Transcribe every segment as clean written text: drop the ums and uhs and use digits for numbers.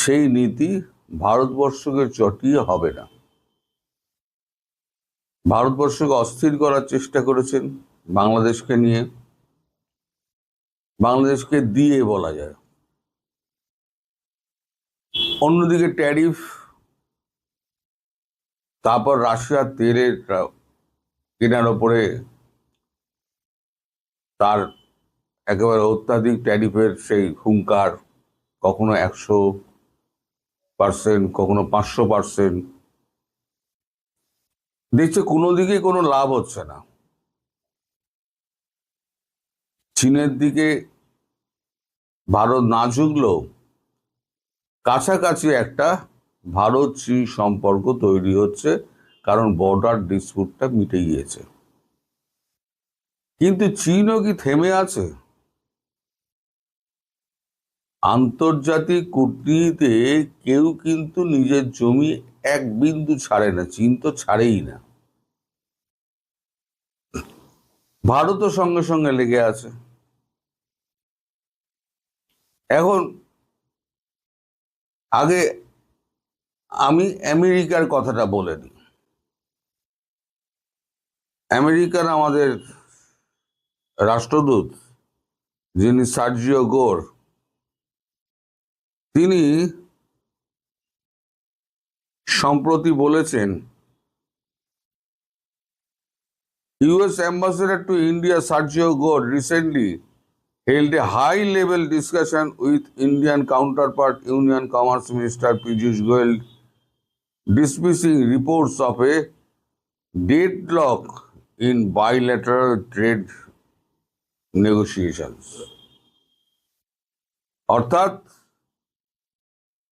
সেই নীতি ভারতবর্ষকে চটিয়ে হবে না। ভারতবর্ষকে অস্থির করার চেষ্টা করেছেন বাংলাদেশকে নিয়ে, বাংলাদেশকে দিয়ে বলা যায়। অন্যদিকে ট্যারিফ, তারপর রাশিয়ার তেলের কেনার ওপরে তার একেবারে অত্যাধিক ট্যারিফের সেই হুঙ্কার, কখনো 100%, কখনো 500%। দেখছে কোনো দিকে কোনো লাভ হচ্ছে না। চীনের দিকে ভারত না ঝুঁকলেও কাছাকাছি একটা ভারত চীন সম্পর্ক তৈরি হচ্ছে, কারণ বর্ডার ডিসপুটটা মিটে গিয়েছে। কিন্তু চীনও কি থেমে আছে? আন্তর্জাতিক কূটনীতিতে কেউ কিন্তু নিজের জমি এক বিন্দু ছাড়ে না, চীন তো ছাড়েই না। ভারতও সঙ্গে সঙ্গে লেগে আছে। এখন আগে আমি আমেরিকার কথাটা বলে নিই। আমেরিকার আমাদের রাষ্ট্রদূত যিনি সার্জিও গোর, তিনি সম্প্রতি বলেছেন, US Ambassador to India Sergio Gore recently held a high-level discussion with Indian counterpart Union Commerce Minister Piyush Goyal, dismissing reports of a deadlock in bilateral trade negotiations. অর্থাৎ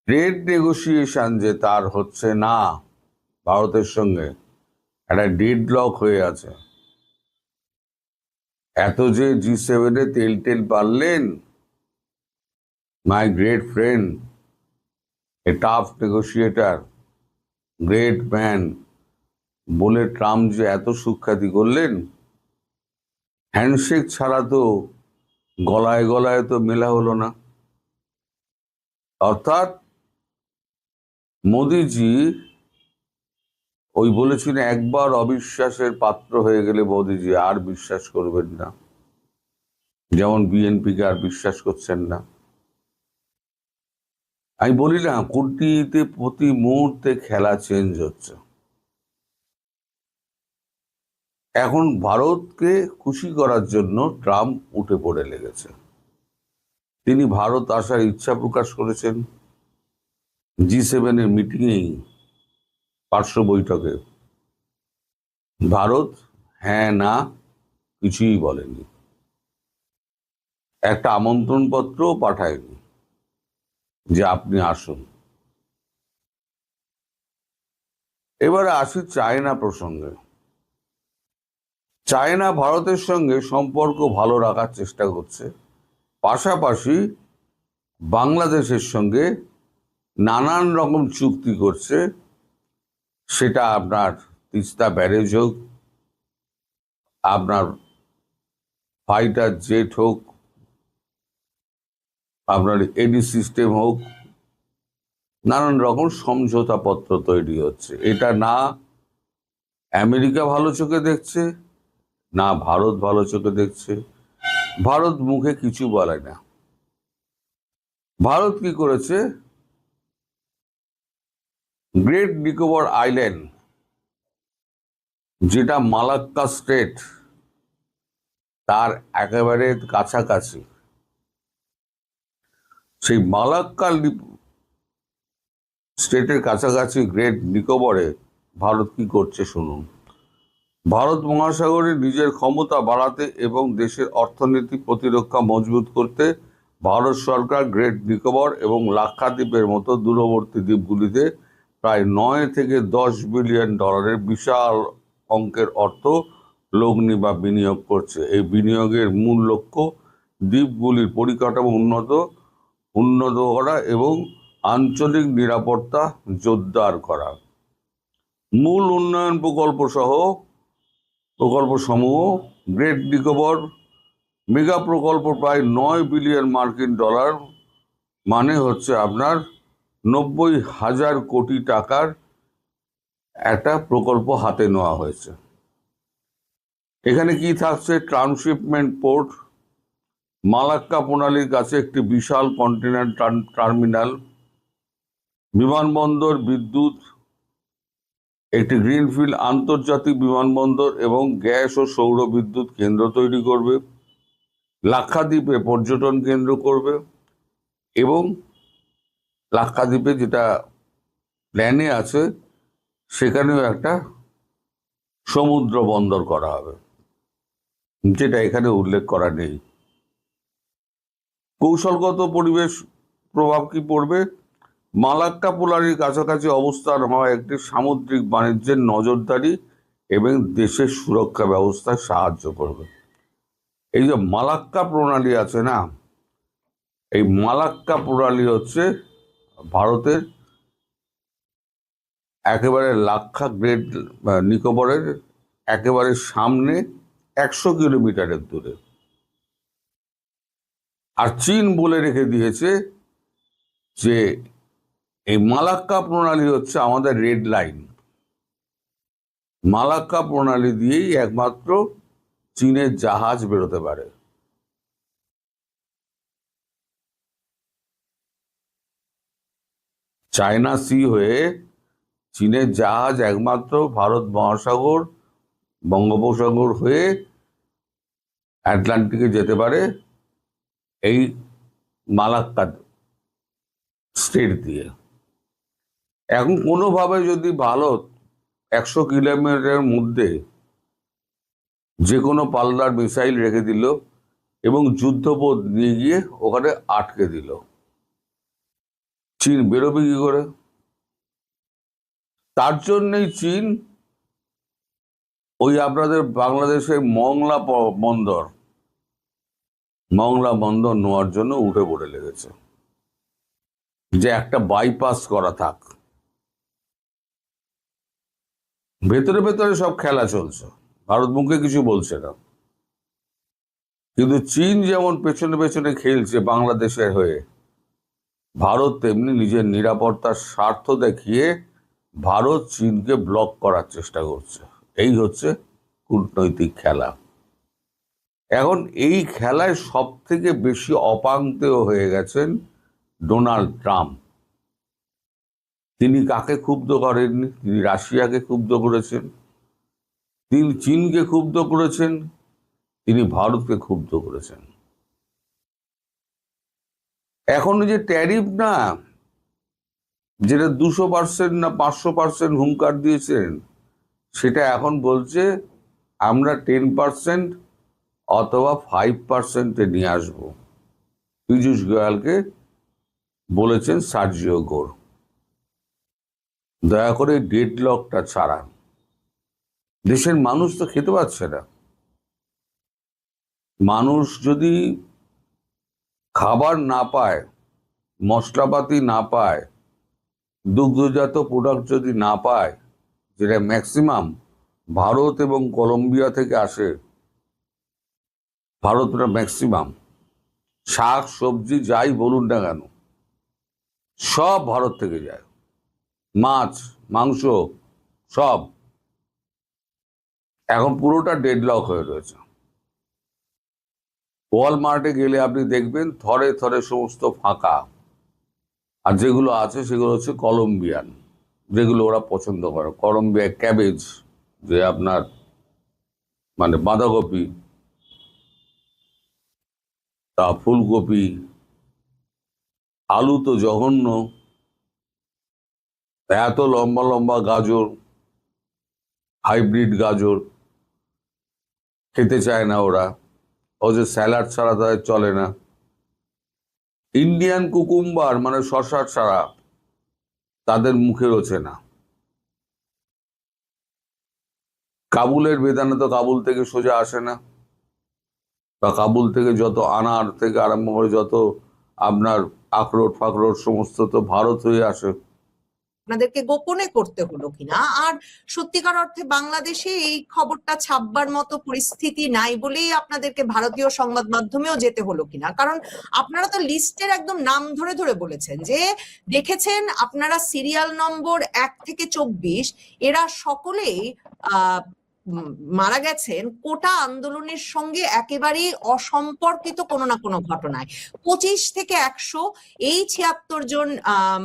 ট্রেড নেগোসিয়েশন যে তার হচ্ছে না ভারতের সঙ্গে, একটা ডেডলক হয়ে আছে। এত যে G7 তেল পারলেন, my great friend, a tough negotiator, great man বলে ট্রাম্প যে এত সুখ্যাতি করলেন, হ্যান্ডশেক ছাড়া তো গলায় গলায় তো মেলা হলো না। অর্থাৎ মোদিজি ওই বলেছিলেন, একবার অবিশ্বাসের পাত্র হয়ে গেলে মোদিজি আর বিশ্বাস করবেন না, যেমন বিএনপিকে আর বিশ্বাস করছেন না। আমি বলি না, কূটনীতিতে প্রতি মুহূর্তে খেলা চেঞ্জ হচ্ছে। এখন ভারতকে খুশি করার জন্য ট্রাম্প উঠে পড়ে লেগেছে। তিনি ভারত আসার ইচ্ছা প্রকাশ করেছেন G7 মিটিংয়েই, পার্শ্ব বৈঠকে। ভারত হ্যাঁ না কিছুই বলেনি, একটা আমন্ত্রণ পত্রও পাঠায়নি যে আপনি আসুন। এবারে আসি চায়না প্রসঙ্গে। চায়না ভারতের সঙ্গে সম্পর্ক ভালো রাখার চেষ্টা করছে, পাশাপাশি বাংলাদেশের সঙ্গে নানান রকম চুক্তি করছে। সেটা আপনার তিস্তা ব্যারেজ হোক, আপনার ফাইটার জেট হোক, আপনার এডি সিস্টেম হোক, নানান রকম সমঝোতাপত্র তৈরি হচ্ছে। এটা না আমেরিকা ভালো চোখে দেখছে, না ভারত ভালো চোখে দেখছে। ভারত মুখে কিছু বলে না। ভারত কি করেছে, গ্রেট নিকোবর আইল্যান্ড, যেটা মালাক্কা স্টেট, তার একেবারে কাছাকাছি, সেই মালাক্কা স্টেটের কাছাকাছি গ্রেট নিকোবরে ভারত কি করছে শুনুন। ভারত মহাসাগরে নিজের ক্ষমতা বাড়াতে এবং দেশের অর্থনৈতিক প্রতিরক্ষা মজবুত করতে ভারত সরকার গ্রেট নিকোবর এবং লাক্ষাদ্বীপের মতো দূরবর্তী দ্বীপগুলিতে প্রায় 9 থেকে 10 বিলিয়ন ডলারের বিশাল অঙ্কের অর্থ লগ্নি বা বিনিয়োগ করছে। এই বিনিয়োগের মূল লক্ষ্য দ্বীপগুলির পরিকাঠামো উন্নত করা এবং আঞ্চলিক নিরাপত্তা জোরদার করা। মূল উন্নয়ন প্রকল্পসমূহ গ্রেট নিকোবর মেগা প্রকল্প প্রায় 9 বিলিয়ন মার্কিন ডলার, মানে হচ্ছে আপনার 90,000 কোটি টাকার একটা প্রকল্প হাতে নেওয়া হয়েছে। এখানে কি থাকছে? ট্রান্সশিপমেন্ট পোর্ট, মালাক্কা প্রণালীর কাছে একটি বিশাল কন্টেনার টার্মিনাল, বিমানবন্দর, বিদ্যুৎ, একটি গ্রিনফিল্ড আন্তর্জাতিক বিমানবন্দর এবং গ্যাস ও সৌর বিদ্যুৎ কেন্দ্র তৈরি করবে, লাক্ষাদ্বীপে পর্যটন কেন্দ্র করবে এবং লাক্ষাদ্বীপে যেটা প্ল্যানে আছে সেখানেও একটা সমুদ্র বন্দর করা হবে, যেটা এখানে উল্লেখ করা নেই। কৌশলগত পরিবেশ প্রভাব কি পড়বে? মালাক্কা প্রণালীর কাছাকাছি অবস্থান হওয়া একটি সামুদ্রিক বাণিজ্যের নজরদারি এবং দেশের সুরক্ষা ব্যবস্থায় সাহায্য করবে। এই যে মালাক্কা প্রণালী আছে না, এই মালাক্কা প্রণালী হচ্ছে ভারতের একেবারে লাক্ষা গ্রেট নিকোবরের একেবারে সামনে 100 কিলোমিটারের দূরে। আর চীন বলে রেখে দিয়েছে যে এই মালাক্কা প্রণালী হচ্ছে আমাদের রেড লাইন। মালাক্কা প্রণালী দিয়েই একমাত্র চীনের জাহাজ বেরোতে পারে। চায়না সি হয়ে চীনের জাহাজ একমাত্র ভারত মহাসাগর, বঙ্গোপসাগর হয়ে আটলান্টিকে যেতে পারে এই মালাক্কা স্টেট দিয়ে। এখন কোনোভাবে যদি ভারত 100 কিলোমিটারের মধ্যে যে কোনো পাল্লার মিসাইল রেখে দিল এবং যুদ্ধপথ নিয়ে গিয়ে ওখানে আটকে দিল, চীন বেরোবে কি করে? তার জন্যই চীন ওই আপনাদের বাংলাদেশের মংলা বন্দর নেওয়ার জন্য উঠে পড়ে লেগেছে, যে একটা বাইপাস করা থাক। ভেতরে ভেতরে সব খেলা চলছে, ভারত মুখে কিছু বলছে না, কিন্তু চীন যেমন পেছনে পেছনে খেলছে বাংলাদেশের হয়ে, ভারত তেমনি নিজের নিরাপত্তার স্বার্থ দেখিয়ে ভারত চীনকে ব্লক করার চেষ্টা করছে। এই হচ্ছে কূটনৈতিক খেলা। এখন এই খেলায় সব থেকে বেশি অপাঙ্ক্তেয় হয়ে গেছেন ডোনাল্ড ট্রাম্প। তিনি কাকে ক্ষুব্ধ করেননি? তিনি রাশিয়াকে ক্ষুব্ধ করেছেন, তিনি চীনকে ক্ষুব্ধ করেছেন, তিনি ভারতকে ক্ষুব্ধ করেছেন। এখন যে ট্যারিফ না, যেটা 200% না 500% হুঙ্কার দিয়েছেন, সেটা এখন বলছে আমরা 10% অথবা 5%-এ নিয়ে আসবো। পীযূষ গোয়ালকে বলেছেন সার্জিও গোর। দয়া করে ডেডলকটা ছাড়ান। দেশের মানুষ তো খেতে পাচ্ছে না। মানুষ যদি খাবার না পায়, মশলাপাতি না পায়, দুগ্ধজাত প্রোডাক্ট যদি না পায়, যেটা ম্যাক্সিমাম ভারত এবং কলম্বিয়া থেকে আসে, ভারতটা ম্যাক্সিমাম শাক সবজি যাই বলুন না কেন সব ভারত থেকে যায়, মাছ মাংস সব। এখন পুরোটা ডেডলক হয়ে রয়েছে। ওয়ালমার্টে গেলে আপনি দেখবেন থরে থরে সমস্ত ফাঁকা, আর যেগুলো আছে সেগুলো হচ্ছে কলম্বিয়ান, যেগুলো ওরা পছন্দ করে। কলম্বিয়া ক্যাবেজ, যে আপনার মানে বাঁধাকপি, তা ফুলকপি, আলু তো জঘন্য, এত লম্বা লম্বা গাজর, হাইব্রিড গাজর খেতে চায় না ওরা, ও যে স্যালাড ছাড়া তাদের চলে না। ইন্ডিয়ান কুকুম্বার মানে শসা ছাড়া তাদের মুখে রোচে না। কাবুলের বেদানা তো কাবুল থেকে সোজা আসে না, বা কাবুল থেকে যত আনার থেকে আরম্ভ করে যত আপনার আখরোট ফাখরোট সমস্ত তো ভারত হয়ে আসে। আপনাদেরকে গোপনে করতে হলো কিনা, আর সত্যিকার অর্থে বাংলাদেশে এই খবরটা ছাপবার মতো পরিস্থিতি নাই বলেই আপনাদেরকে ভারতীয় সংবাদ মাধ্যমেও যেতে হলো কিনা। কারণ আপনারা তো লিস্টের একদম নাম ধরে ধরে বলেছেন যে দেখেছেন আপনারা সিরিয়াল নম্বর 1 থেকে 24 এরা সকলেই আহ মারা গেছেন কোটা আন্দোলনের সঙ্গে একেবারেই অসম্পর্কিত কোনো না কোনো ঘটনায়। 25 থেকে 100 এই 76 জন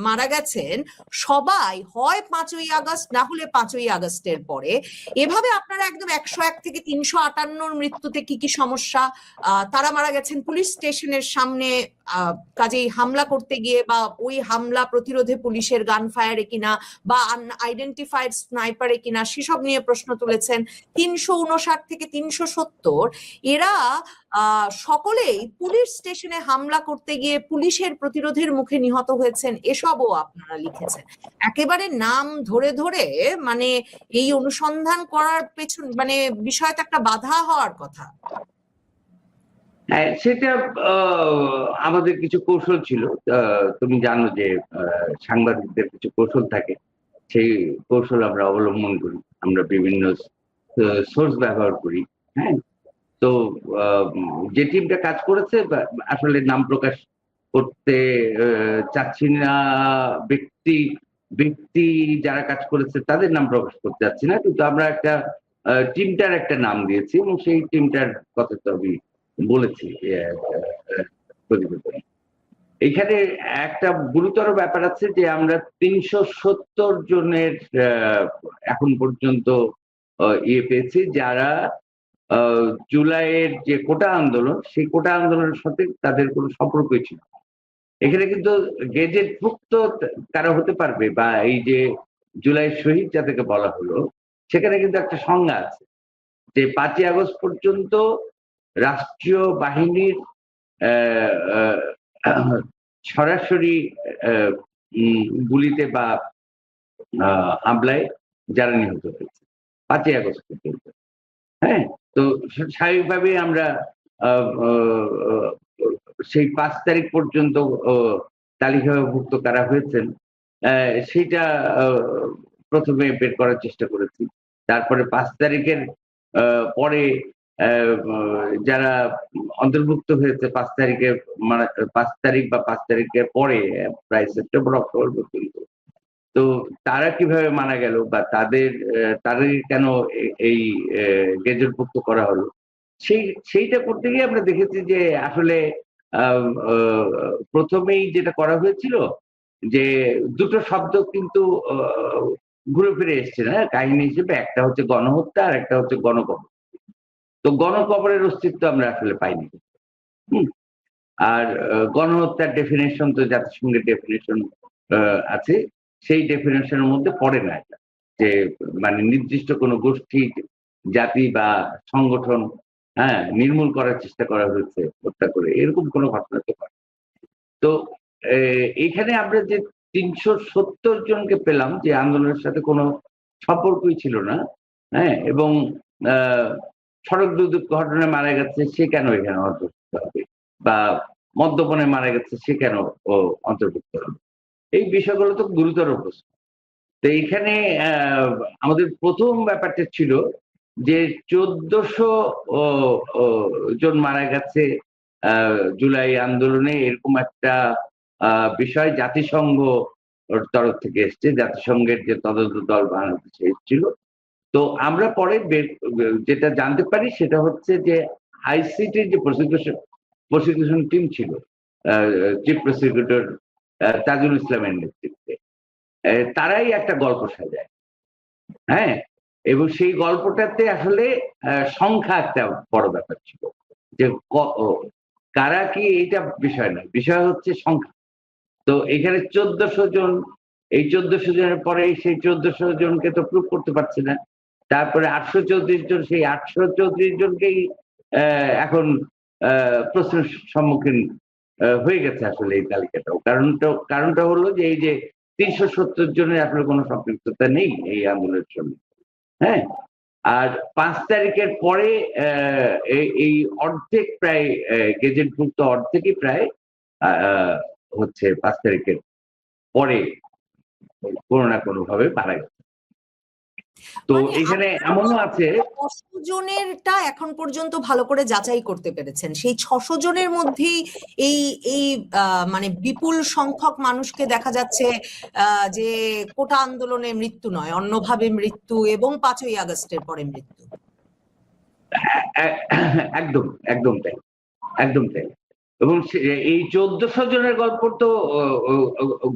মারা গেছেন সবাই হয় 5ই আগস্ট না হলে 5ই আগস্টের পরে। এভাবে আপনারা একদম 101 থেকে 358 মৃত্যুতে কি কি সমস্যা, তারা মারা গেছেন পুলিশ স্টেশনের সামনে কাজেই হামলা করতে গিয়ে, বা ওই হামলা প্রতিরোধে পুলিশের গান ফায়ারে কিনা বা আইডেন্টিফাইড স্নাইপারে কিনা সেসব নিয়ে প্রশ্ন তুলেছেন। 359 থেকে 370 এরা সকলেই পুলিশ স্টেশনে হামলা করতে গিয়ে পুলিশের প্রতিরোধের মুখে নিহত হয়েছেন, এসবও আপনারা লিখেছেন। একেবারে নাম ধরে ধরে মানে এই অনুসন্ধান করার পেছন মানে বিষয়টা একটা বাধা হওয়ার কথা। হ্যাঁ, সেটা আমাদের কিছু কৌশল ছিল। তুমি জানো যে সাংবাদিকদের কিছু কৌশল থাকে, সেই কৌশল আমরা অবলম্বন করি, আমরা বিভিন্ন সোর্স ব্যবহার করি। হ্যাঁ, তো যে টিমটা কাজ করেছে আসলে নাম প্রকাশ করতে চাচ্ছি না, ব্যক্তি যারা কাজ করেছে তাদের নাম প্রকাশ করতে চাচ্ছি না, কিন্তু আমরা একটা টিমটার একটা নাম দিয়েছি এবং সেই টিমটার কথা তো আমি বলেছি প্রতিবেদনে। এখানে একটা গুরুতর ব্যাপার আছে যে আমরা 370 জনের এখন পর্যন্ত পেয়েছি যারা জুলাইয়ের যে কোটা আন্দোলন, সেই কোটা আন্দোলনের সাথে তাদের কোনো সম্পর্কই ছিল। এখানে কিন্তু গেজেটভুক্ত কারা হতে পারবে বা এই যে জুলাই শহীদ যাদেরকে বলা হলো সেখানে কিন্তু একটা সংজ্ঞা আছে যে 5ই আগস্ট পর্যন্ত রাষ্ট্রীয় বাহিনীর সরাসরি গুলিতে বা হামলায় যারা নিহত হয়েছে 5ই আগস্ট পর্যন্ত। হ্যাঁ, তো স্বাভাবিকভাবে আমরা সেই 5 তারিখ পর্যন্ত তালিকাভুক্ত কারা হয়েছেন সেইটা প্রথমে বের করার চেষ্টা করেছি। তারপরে 5 তারিখের পরে যারা অন্তর্ভুক্ত হয়েছে 5 তারিখে, মানে 5 তারিখ বা 5 তারিখের পরে প্রায় সেপ্টেম্বর অক্টোবর পর্যন্ত, তো তারা কিভাবে মারা গেল বা তাদের কেন এই গেজেটভুক্ত করা হলো, সেইটা করতে গিয়ে আমরা দেখেছি যে আসলে প্রথমেই যেটা করা হয়েছিল যে দুটো শব্দ কিন্তু ঘুরে ফিরে এসছে না কাহিনী হিসেবে, একটা হচ্ছে গণহত্যা আর একটা হচ্ছে গণকবর। তো গণকবরের অস্তিত্ব আমরা আসলে পাইনি। আর গণহত্যার ডেফিনেশন তো জাতিসংঘের ডেফিনেশন আছে, সেই ডেফিনেশনের মধ্যে পড়ে না এটা, যে মানে নির্দিষ্ট কোনো গোষ্ঠী, জাতি বা সংগঠন নির্মূল করার চেষ্টা করা হয়েছে হত্যা করে, এরকম কোনো ঘটনা তো পারে। তো এইখানে আমরা যে 370 জনকে পেলাম যে আন্দোলনের সাথে কোনো সম্পর্কই ছিল না, হ্যাঁ, এবং সড়ক দুর্ঘটনায় মারা গেছে সে কেন এখানে অন্তর্ভুক্ত হবে, বা মদ্যপানে মারা গেছে সে কেন অন্তর্ভুক্ত হবে, এই বিষয়গুলো তো গুরুতর প্রশ্ন। তো এইখানে আমাদের প্রথম ব্যাপারটা ছিল যে 1400 জন মারা গেছে জুলাই আন্দোলনে, এরকম একটা বিষয় জাতিসংঘ তরফ থেকে এসছে, জাতিসংঘের যে তদন্ত দল বাংলাদেশে এসেছিল। তো আমরা পরে যেটা জানতে পারি সেটা হচ্ছে যে আইসিটির যে প্রসিকিউশন টিম ছিল, চিফ প্রসিকিউটর তাজুল ইসলামের নেতৃত্বে, তারাই একটা গল্প সাজায়। হ্যাঁ, এবং সেই গল্পটাতে আসলে সংখ্যা একটা বড় ব্যাপার ছিল, যে কারা কি এইটা বিষয় না, বিষয় হচ্ছে সংখ্যা। তো এখানে 1400 জন, এই 1400 জনের পরে সেই 1400 জনকে তো প্রুভ করতে পারছে না, তারপরে 834 জন, সেই 834 জনকেই এখন প্রশ্নের সম্মুখীন হয়ে গেছে আসলে এই তালিকাটাও। কারণটা হলো যে এই যে 370 জনের আসলে কোনো সম্পৃক্ততা নেই এই আন্দোলনের সঙ্গে। হ্যাঁ, আর 5 তারিখের পরে এই অর্ধেক প্রায় গেজেটভুক্ত অর্ধেকই প্রায় হচ্ছে 5 তারিখের পরে কোনো না কোনো ভাবে মারা গেছে। তো মানে এখানে আপনারা এমনও আছে 600 জনেরটা এখন পর্যন্ত ভালো করে যাচাই করতে পেরেছেন, সেই 600 জনের মধ্যেই এই এই মানে বিপুল সংখ্যক মানুষকে দেখা যাচ্ছে যে কোটা আন্দোলনে মৃত্যু নয়, অন্যভাবে মৃত্যু এবং 5ই আগস্টের পরে মৃত্যু। একদম একদম তাই, একদম তাই। এবং এই 1400 জনের গল্প তো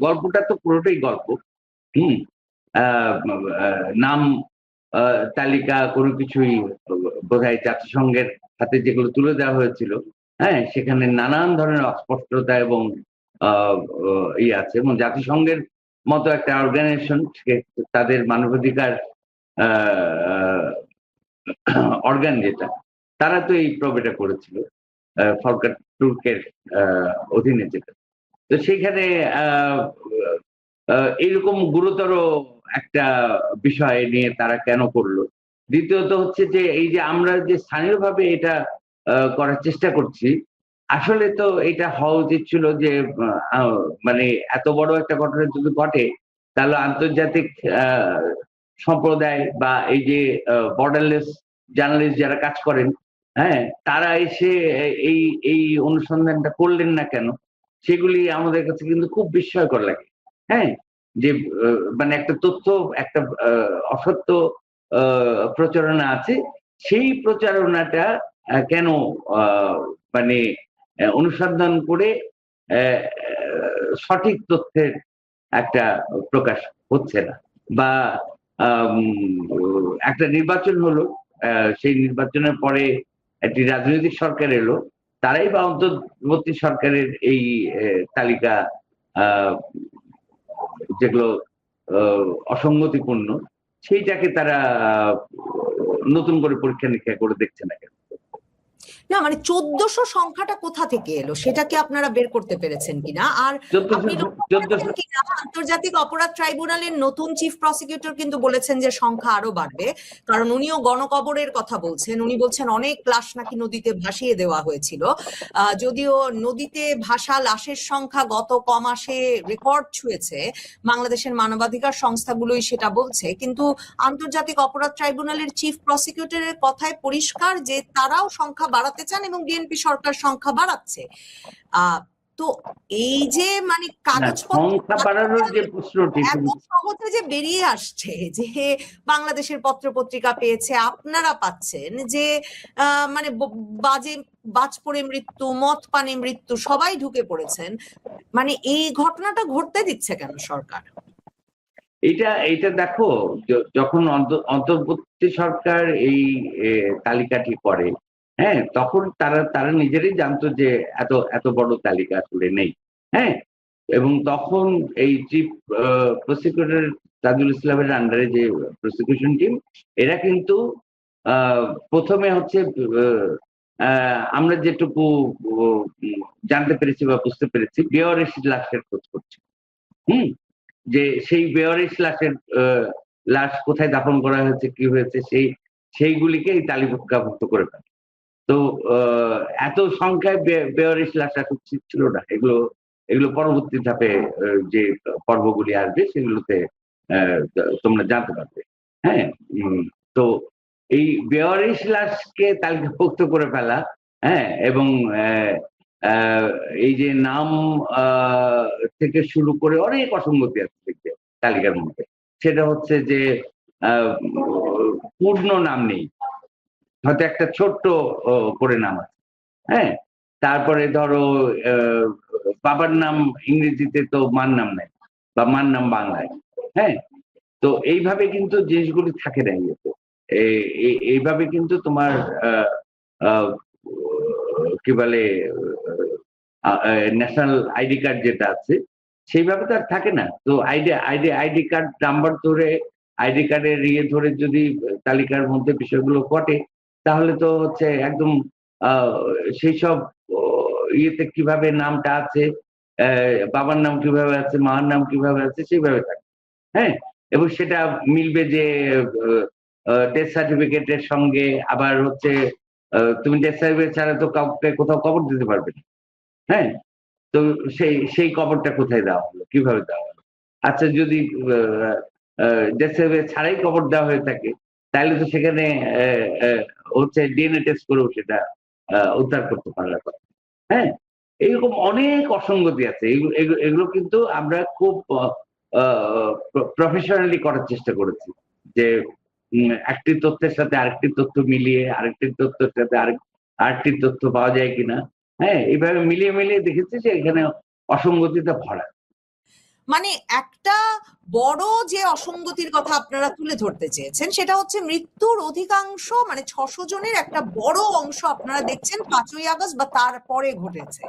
গল্পটা তো পুরোটাই গল্প। হুম নাম তালিকা কোনো কিছুই বোধহয় জাতিসংঘের হাতে যেগুলো তুলে দেওয়া হয়েছিল, হ্যাঁ, সেখানে নানান ধরনের অস্পষ্টতা এবং আছে, এবং জাতিসংঘের মতো একটা অর্গানাইজেশন, তাদের মানবাধিকার অর্গান যেটা, তারা তো এই প্রবেটা করেছিল ফরকার তুর্কের অধীনে যেটা। তো সেখানে এইরকম গুরুতর একটা বিষয় নিয়ে তারা কেন করলো? দ্বিতীয়ত হচ্ছে যে এই যে আমরা যে স্থানীয়ভাবে এটা করার চেষ্টা করছি, আসলে তো এটা হওয়া উচিত ছিল যে মানে এত বড় একটা ঘটনা যদি ঘটে, তাহলে আন্তর্জাতিক সম্প্রদায় বা এই যে বর্ডারলেস জার্নালিস্ট যারা কাজ করেন, হ্যাঁ, তারা এসে এই এই অনুসন্ধানটা করলেন না কেন? সেগুলি আমাদের কাছে কিন্তু খুব বিস্ময়কর লাগে। হ্যাঁ, যে মানে একটা তথ্য, একটা অসত্য প্রচারণা আছে, সেই প্রচারণাটা কেন মানে অনুসন্ধান করে সঠিক তথ্যের একটা প্রকাশ হচ্ছে না? বা একটা নির্বাচন হলো, সেই নির্বাচনের পরে একটি রাজনৈতিক সরকার এলো, তারাই বা অন্তর্বর্তী সরকারের এই তালিকা যেগুলো অসঙ্গতিপূর্ণ, সেইটাকে তারা নতুন করে পরীক্ষা নিরীক্ষা করে দেখছে না কেন? না মানে 1400 সংখ্যাটা কোথা থেকে এলো সেটা কি আপনারা বের করতে পেরেছেন কিনা? আর আপনি লক্ষ্য করেছেন কিনা আন্তর্জাতিক অপরাধ ট্রাইব্যুনালের নতুন চিফ প্রসিকিউটর কিন্তু বলেছেন যে সংখ্যা আরো বাড়বে, কারণ উনিও গণকবরের কথা বলছেন। উনি বলছেন অনেক লাশ নাকি নদীতে ভাসিয়ে দেওয়া হয়েছিল, যদিও নদীতে ভাসা লাশের সংখ্যা গত কমাসে রেকর্ড ছুঁয়েছে, বাংলাদেশের মানবাধিকার সংস্থাগুলোই সেটা বলছে, কিন্তু আন্তর্জাতিক অপরাধ ট্রাইব্যুনালের চিফ প্রসিকিউটরের কথায় পরিষ্কার যে তারাও সংখ্যা বাড়াতে চান এবং বিএনপি সরকার সংখ্যা বাড়াচ্ছে। তো এই যে মানে সংখ্যা বাড়ানোর যে প্রশ্নটি এত সহজে যে বেরিয়ে আসছে যে বাংলাদেশের পত্র পত্রিকা পেয়েছে, আপনারা পাচ্ছেন যে মানে বাজ পড়ে মৃত্যু, মদ পানে মৃত্যু, সবাই ঢুকে পড়েছেন, মানে এই ঘটনাটা ঘটতে দিচ্ছে কেন সরকার? এটা দেখো, যখন অন্তর্বর্তী সরকার এই তালিকাটি করে, হ্যাঁ, তখন তারা নিজেরাই জানতো যে এত বড় তালিকা আসলে নেই, হ্যাঁ, এবং তখন এই চিফ প্রসিকিউটর তাজুল ইসলামের আন্ডারে যে প্রসিকিউশন টিম, এরা কিন্তু প্রথমে হচ্ছে আমরা যেটুকু জানতে পেরেছি বা বুঝতে পেরেছি, বেওয়ারিশ লাশের খোঁজ করছে। যে সেই বেওয়ারিশ লাশ কোথায় দাফন করা হয়েছে, কি হয়েছে, সেইগুলিকে এই তালিকাভুক্ত করে ফেলে। তো এত সংখ্যায় বেওয়ারিশ লাশ রাখা উচিত ছিল না। এগুলো পরবর্তী ধাপে যে পর্বগুলি আসবে সেগুলোতে তোমরা জানতে পারবে। হ্যাঁ, তো এই বেওয়ারিশ লাশকে তালিকাভুক্ত করে ফেলা, হ্যাঁ, এবং এই যে নাম থেকে শুরু করে অনেক অসঙ্গতি আছে তালিকার মধ্যে। সেটা হচ্ছে যে পূর্ণ নাম নেই, হয়তো একটা ছোট্ট করে নাম আছে, হ্যাঁ, তারপরে ধরো বাবার নাম ইংরেজিতে তো মার নাম নাই, বা মার নাম বাংলায়, হ্যাঁ। তো এইভাবে কিন্তু জিনিসগুলি থাকে না। এইভাবে কিন্তু তোমার কি বলে ন্যাশনাল আইডি কার্ড যেটা আছে, সেইভাবে তো আর থাকে না। তো আইডি কার্ড নাম্বার ধরে, আইডি কার্ডের ধরে যদি তালিকার মধ্যে বিষয়গুলো ঘটে, তাহলে তো হচ্ছে একদম সেই সব ইয়েতে কিভাবে নামটা আছে, বাবার নাম কিভাবে আছে, মার নাম কিভাবে আছে, সেইভাবে থাকে, হ্যাঁ। এবং সেটা মিলবে যে ডেথ সার্টিফিকেটের সঙ্গে। আবার হচ্ছে তুমি ডেথ সার্টিফিকেট ছাড়া তো কাউকে কোথাও কবর দিতে পারবে না, হ্যাঁ। তো সেই কবরটা কোথায় দেওয়া হলো, কিভাবে দেওয়া হলো, আচ্ছা যদি দেশে ছাড়াই কবর দেওয়া হয়ে থাকে, তাহলে তো সেখানে হচ্ছে ডিএনএ টেস্ট করেও সেটা উদ্ধার করতে পারলে কথা। হ্যাঁ, এইরকম অনেক অসঙ্গতি আছে। এগুলো কিন্তু আমরা খুব প্রফেশনালি করার চেষ্টা করেছি, যে একটি তথ্যের সাথে আরেকটি তথ্য মিলিয়ে আরেকটি তথ্যের সাথে আরেকটি তথ্য পাওয়া যায় কিনা। হ্যাঁ, এইভাবে মিলিয়ে মিলিয়ে দেখেছি যে এখানে অসঙ্গতিতে ভরা। মানে একটা বড় যে অসঙ্গতির কথা আপনারা তুলে ধরতে চেয়েছেন সেটা হচ্ছে মৃত্যুর অধিকাংশ মানে 600 জনের একটা বড় অংশ আপনারা দেখছেন 5ই আগস্ট বা তারপরে ঘটেছে।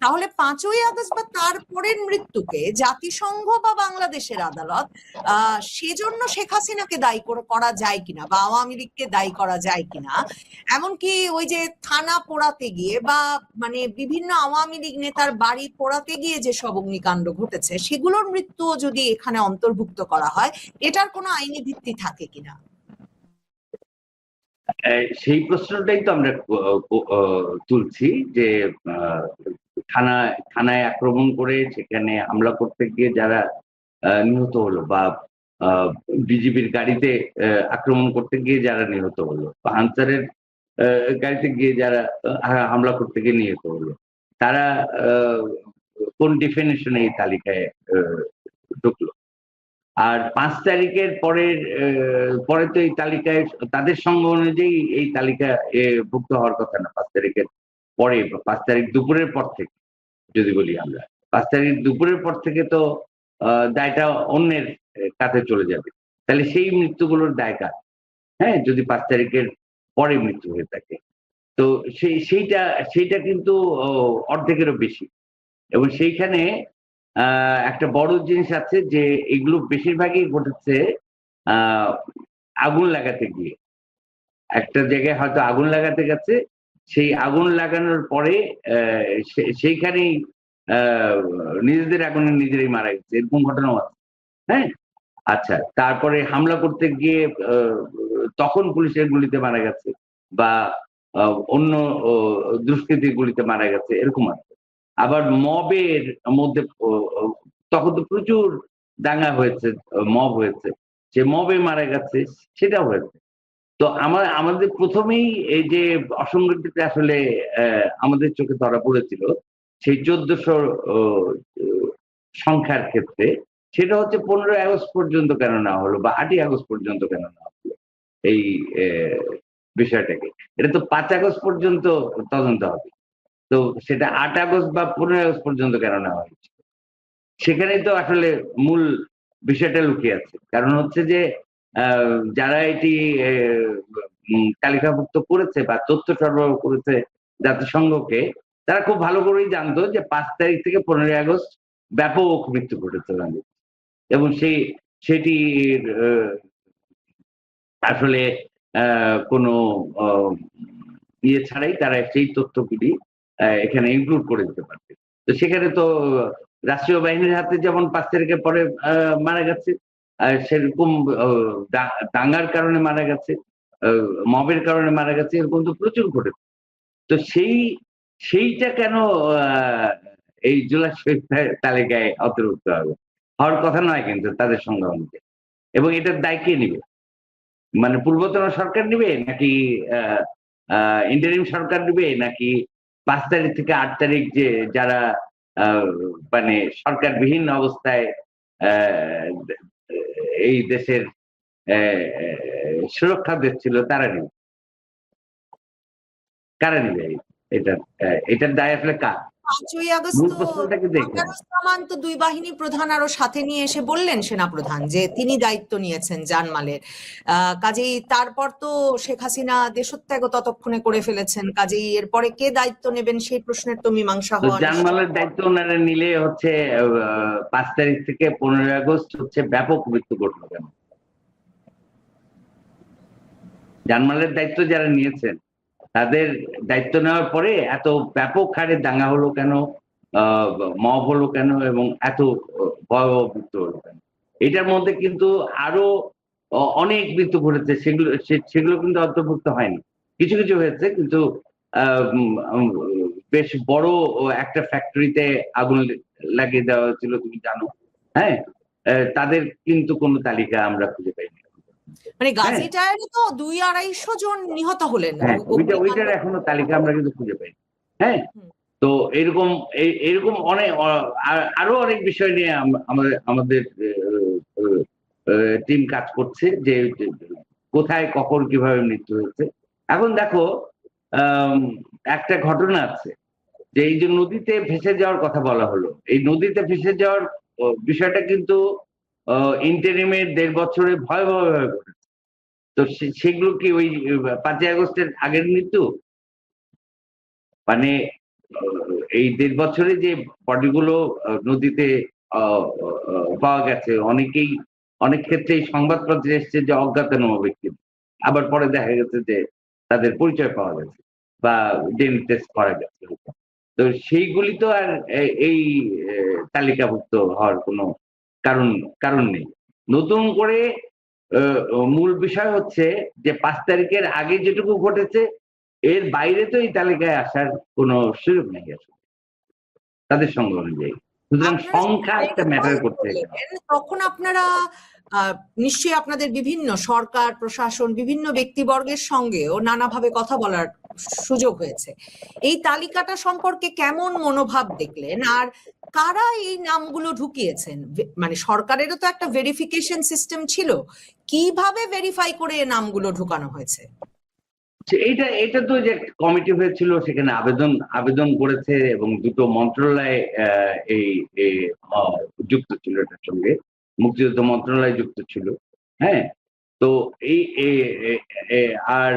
তাহলে 5ই আগস্ট বা তারপরের মৃত্যুকে জাতিসংঘ বা বাংলাদেশের আদালত সেজন্য শেখ হাসিনাকে দায়ী করা যায় কিনা বা আওয়ামী লীগকে দায়ী করা যায় কিনা, এমনকি ওই যে থানা পোড়াতে গিয়ে বা মানে বিভিন্ন আওয়ামী লীগ নেতার বাড়ি পোড়াতে গিয়ে যে সব অগ্নিকাণ্ড ঘটেছে সেগুলোর মৃত্যুও যদি এখানে অন্তর্ভুক্ত করা হয়, এটার কোনো আইনি ভিত্তি থাকে কিনা? সেই প্রশ্নটাই তো আমরা তুলছি, যে থানায় আক্রমণ করে সেখানে হামলা করতে গিয়ে যারা নিহত হলো, বা বিজিবির গাড়িতে আক্রমণ করতে গিয়ে যারা নিহত হলো, বা আনসারের গাড়িতে গিয়ে যারা হামলা করতে গিয়ে নিহত হলো, তারা কোন ডিফিনিশনে এই তালিকায় ঢুকলো? আর 5 তারিখের পরে তো এই তালিকায় তাদের সংখ্যা অনুযায়ী এই তালিকা ভুক্ত হওয়ার কথা না। 5 তারিখের পরে, 5 তারিখ দুপুরের পর থেকে যদি বলি আমরা, 5 তারিখ দুপুরের পর থেকে তো দায়টা অন্যের কাছে চলে যাবে। তাহলে সেই মৃত্যুগুলোর দায় কার? হ্যাঁ, যদি 5 তারিখের পরে মৃত্যু হয়ে থাকে, তো সেইটা কিন্তু অর্ধেকেরও বেশি। এবং সেইখানে একটা বড় জিনিস আছে, যে এগুলো বেশিরভাগই ঘটেছে আগুন লাগাতে গিয়ে। একটা জায়গায় হয়তো আগুন লাগাতে গেছে, সেই আগুন লাগানোর পরে সেইখানেই নিজেদের আগুনে নিজেরাই মারা গেছে, এরকম ঘটনাও আছে। হ্যাঁ, আচ্ছা, তারপরে হামলা করতে গিয়ে তখন পুলিশের গুলিতে মারা গেছে, বা অন্য দুষ্কৃতীর গুলিতে মারা গেছে, এরকম আছে। আবার মবের মধ্যে তখন তো প্রচুর দাঙ্গা হয়েছে, মব হয়েছে, সে মবে মারা গেছে, সেটাও হয়েছে। তো আমাদের প্রথমেই এই যে অসঙ্গতিটা আসলে আমাদের চোখে ধরা পড়েছিল সেই 1400 সংখ্যার ক্ষেত্রে, সেটা হচ্ছে 15ই আগস্ট পর্যন্ত কেন না হলো, বা 8ই আগস্ট পর্যন্ত কেন না হলো এই বিষয়টাকে। এটা তো 5 আগস্ট পর্যন্ত তদন্ত হবে, তো সেটা 8 আগস্ট বা 15 আগস্ট পর্যন্ত কেন নেওয়া হয়েছে? সেখানেই তো আসলে মূল বিষয়টা লুকিয়ে আছে। কারণ হচ্ছে যে যারা এটি তালিকাভুক্ত করেছে বা তথ্য সরবরাহ করেছে জাতিসংঘকে, তারা খুব ভালো করেই জানতো যে 5 তারিখ থেকে 15ই আগস্ট ব্যাপক মৃত্যু ঘটেছে বাংলাদেশে, এবং সেটি আসলে কোনো ইয়ে ছাড়াই তারা সেই তথ্যগুলি এখানে ইনক্লুড করে দিতে পারবে। তো সেখানে তো রাষ্ট্রীয় বাহিনীর হাতে যেমন 5 তারিখের পরে মারা গেছে, সেরকম দাঙ্গার কারণে মারা গেছে, মবের কারণে মারা গেছে, এরকম তো প্রচুর ঘটেছে। তো সেইটা কেন এই জুলাই শহীদ তালিকায় অন্তর্ভুক্ত হবে? হওয়ার কথা নয় কিন্তু তাদের সংখ্যা অনুযায়ী। এবং এটার দায় কে নিবে? মানে পূর্বতন সরকার নিবে, নাকি ইন্টারিম সরকার নিবে, নাকি 5 তারিখ থেকে 8 তারিখ যে যারা মানে সরকারবিহীন অবস্থায় এই দেশের সুরক্ষা দিচ্ছিল, তারা নিবে? কারা নিবে? এটার দায় আসলে কার? 5ই আগস্ট মূল তো প্রশ্নটাকে দেখেন। ওয়াকারুজ্জামান তো 2 বাহিনী প্রধান আরো সাথে নিয়ে এসে বললেন, সেনাপ্রধান, যে তিনি দায়িত্ব নিয়েছেন জানমালের। কাজেই তারপর তো শেখ হাসিনা দেশত্যাগ ততক্ষণে করে ফেলেছেন, কাজেই এরপরে কে দায়িত্ব নেবেন সেই প্রশ্নের তো মীমাংসা তো হওয়া জানমালের দায়িত্ব ওনারা নিলে হচ্ছে 5 তারিখ থেকে 15ই আগস্ট হচ্ছে ব্যাপক মৃত্যু ঘটলো কেন? জানমালের দায়িত্ব যারা নিয়েছেন, তাদের দায়িত্ব নেওয়ার পরে এত ব্যাপক হারে দাঙ্গা হলো কেন, মব হলো কেন, এবং এত ভয়াবহ মৃত্যু হলো কেন? এটার মধ্যে কিন্তু আরো অনেক মৃত্যু ঘটেছে, সেগুলো কিন্তু অন্তর্ভুক্ত হয়নি। কিছু কিছু হয়েছে, কিন্তু বেশ বড় একটা ফ্যাক্টরিতে আগুন লাগিয়ে দেওয়া হয়েছিল, তুমি জানো। হ্যাঁ, তাদের কিন্তু কোনো তালিকা আমরা খুঁজে পাইনি। মানে গাজীটায় তো 200-250 জন নিহত হলেন হ্যাঁ, অগ্নিকাণ্ড। ওইটার এখনো তালিকা আমরা কিন্তু খুঁজে পাইনি। হ্যাঁ, হুম। তো এরকম অনেক আরো অনেক বিষয় নিয়ে আমাদের টিম কাজ করছে, যে কোথায় কখন কিভাবে মৃত্যু হয়েছে। এখন দেখো, একটা ঘটনা আছে যে এই যে নদীতে ভেসে যাওয়ার কথা বলা হলো, এই নদীতে ভেসে যাওয়ার বিষয়টা কিন্তু ইন্টারিমের 1.5 বছরে ভয়াবহভাবে ঘটেছে। তো সেগুলো কি ওই 5ই আগস্টের আগের মৃত্যু? মানে এই 1.5 বছরে যে বডিগুলো নদীতে পাওয়া গেছে, অনেক ক্ষেত্রেই সংবাদপত্রে এসছে যে অজ্ঞাতনামা ব্যক্তি, আবার পরে দেখা গেছে যে তাদের পরিচয় পাওয়া গেছে বা ডিএনএ টেস্ট করা গেছে। তো সেইগুলি তো আর এই তালিকাভুক্ত হওয়ার কোনো কারণ নেই। নতুন করে মূল বিষয় হচ্ছে যে 5 তারিখের আগে যেটুকু ঘটেছে এর বাইরে তো এই তালিকায় আসার কোনো সুযোগ নেই আসলে তাদের সঙ্গে অনুযায়ী। সুতরাং আপনারা সংখ্যা একটা ম্যাটার করছে এখানে। তখন আপনারা নিশ্চয়ই আপনাদের বিভিন্ন সরকার প্রশাসন বিভিন্ন ব্যক্তিবর্গের সঙ্গেও নানাভাবে কথা বলার সুযোগ হয়েছে। এই তালিকাটা সম্পর্কে কেমন মনোভাব দেখলেন, আর কারা এই নামগুলো ঢুকিয়েছেন? মানে সরকারেরও তো একটা ভেরিফিকেশন সিস্টেম ছিল, কিভাবে ভেরিফাই করে এই নামগুলো ঢুকানো হয়েছে? এটা তো যে কমিটি হয়েছিল, সেখানে আবেদন করেছে এবং 2টো মন্ত্রণালয় এই যুক্ত ছিল এটার সঙ্গে, মুক্তিযুদ্ধ মন্ত্রণালয় যুক্ত ছিল। হ্যাঁ, তো এই আর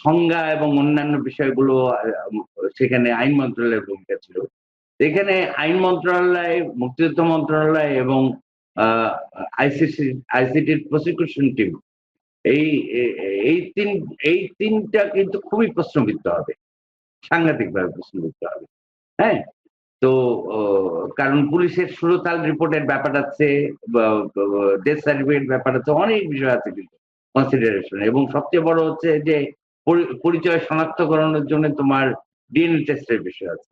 সংজ্ঞা এবং অন্যান্য বিষয়গুলো সেখানে আইন মন্ত্রণালয়ের ভূমিকা ছিল। এখানে আইন মন্ত্রণালয়, মুক্তিযুদ্ধ মন্ত্রণালয় এবং আইসিটির প্রসিকিউশন টিম, এই তিনটা কিন্তু খুবই প্রশ্নবিদ্ধ হবে, সাংঘাতিকভাবে প্রশ্নবিদ্ধ হবে। হ্যাঁ, তো কারণ পুলিশের সুরতাল রিপোর্টের ব্যাপার আছে, ডেথ সার্টিফিকেট ব্যাপার আছে, অনেক বিষয় আছে কিন্তু কনসিডারেশন। এবং সবচেয়ে বড় হচ্ছে যে পরিচয় শনাক্তকরণের জন্য তোমার ডিএনএ টেস্টের বিষয় আছে।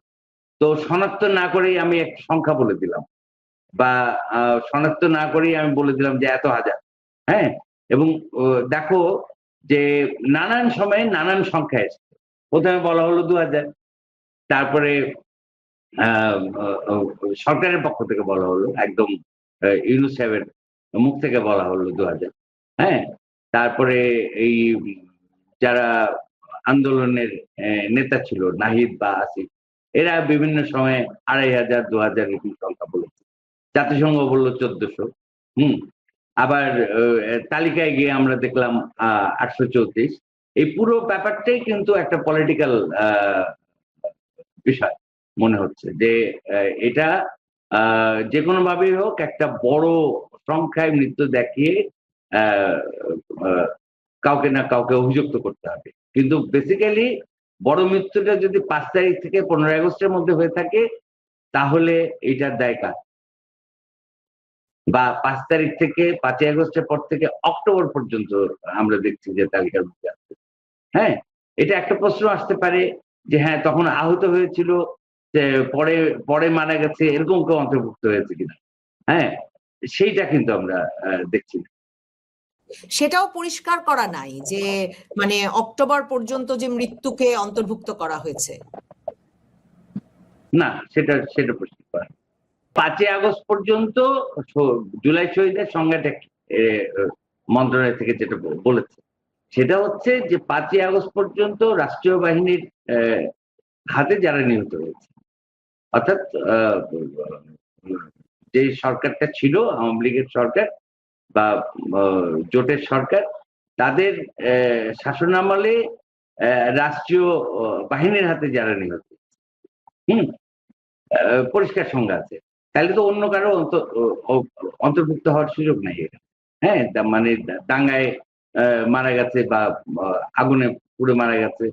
তো শনাক্ত না করেই আমি একটা সংখ্যা বলে দিলাম, বা শনাক্ত না করেই আমি বলে দিলাম যে এত হাজার। হ্যাঁ, এবং দেখো যে নানান সময়ে নানান সংখ্যা এসেছে। প্রথমে বলা হলো 2000, তারপরে সরকারের পক্ষ থেকে বলা হলো, একদম ইউনূস সাহেবের মুখ থেকে বলা হলো 2000। হ্যাঁ, তারপরে এই যারা আন্দোলনের নেতা ছিল নাহিদ বা আসিফ, এরা বিভিন্ন সময়ে 2500, 2000 এরকম সংখ্যা বলেছে। জাতিসংঘ বললো 1400। আবার তালিকায় গিয়ে আমরা দেখলাম 834। এই পুরো ব্যাপারটাই কিন্তু একটা পলিটিক্যাল বিষয় মনে হচ্ছে, যে এটা যে কোনো ভাবেই হোক একটা বড় সংখ্যায় মৃত্যু দেখিয়ে কাউকে না কাউকে অভিযুক্ত করতে হবে। কিন্তু বেসিক্যালি বড় মৃত্যুটা যদি 5 তারিখ থেকে 15 আগস্টের মধ্যে হয়ে থাকে, তাহলে এটার দায় কার? বা 5 তারিখ থেকে 5ই আগস্টের পর থেকে অক্টোবর পর্যন্ত আমরা দেখছি যে তালিকার মধ্যে আছে। হ্যাঁ, এটা একটা প্রশ্ন আসতে পারে যে হ্যাঁ, তখন আহত হয়েছিল, যে পরে মারা গেছে, এরকম কেউ অন্তর্ভুক্ত হয়েছে কিনা। হ্যাঁ, সেইটা কিন্তু আমরা দেখছি না। সেটাও পরিষ্কার করা নাই যে মানে অক্টোবর পর্যন্ত যে মৃত্যুকে অন্তর্ভুক্ত করা হয়েছে। না, সেটা পরিষ্কার করা। 5ই আগস্ট পর্যন্ত জুলাই শহীদের সংজ্ঞাটা মন্ত্রণালয় থেকে যেটা বলেছে, সেটা হচ্ছে যে 5ই আগস্ট পর্যন্ত রাষ্ট্রীয় বাহিনীর হাতে যারা নিহত হয়েছে, অর্থাৎ যে সরকারটা ছিল আওয়ামী লীগের সরকার বা জোটের সরকার, তাদের শাসনামলে রাষ্ট্রীয় বাহিনীর হাতে যারা নিহত হয়েছে, পরিষ্কার সংজ্ঞা আছে। তাহলে তো অন্য কারো অন্তর্ভুক্ত হওয়ার সুযোগ নাই এখানে। হ্যাঁ, মানে দাঙ্গায় মারা গেছে বা আগুনে পুড়ে মারা গেছে,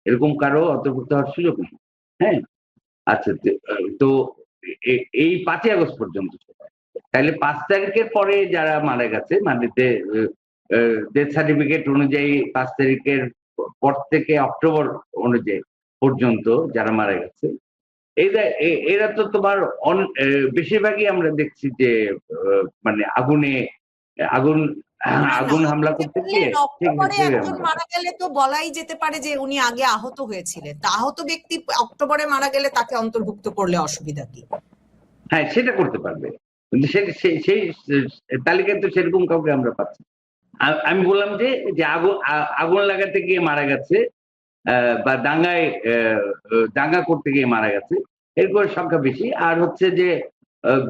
এরকম কারো অন্তর্ভুক্ত হওয়ার সুযোগ নেই। হ্যাঁ, আচ্ছা, তো এই 5ই আগস্ট পর্যন্ত। তাহলে 5 তারিখের পরে যারা মারা গেছে, মানে ডেথ সার্টিফিকেট অনুযায়ী 5 তারিখের পর থেকে অক্টোবর অনুযায়ী পর্যন্ত যারা মারা গেছে, এরা তো তোমার বেশিরভাগই আমরা দেখছি যে মানে আগুন হামলা করতে গিয়ে অক্টোবরে একজন মারা গেলে তো বলাই যেতে পারে যে উনি আগে আহত হয়েছিলেন, তা আহত ব্যক্তি অক্টোবরে মারা গেলে তাকে অন্তর্ভুক্ত করলে অসুবিধা কি? হ্যাঁ, সেটা করতে পারবে, কিন্তু সেই তালিকায় তো সেরকম কাউকে আমরা পাচ্ছি। আমি বললাম যে আগুন লাগাতে গিয়ে মারা গেছে বা দাঙ্গা করতে গিয়ে মারা গেছে, এরপর সংখ্যা বেশি। আর হচ্ছে যে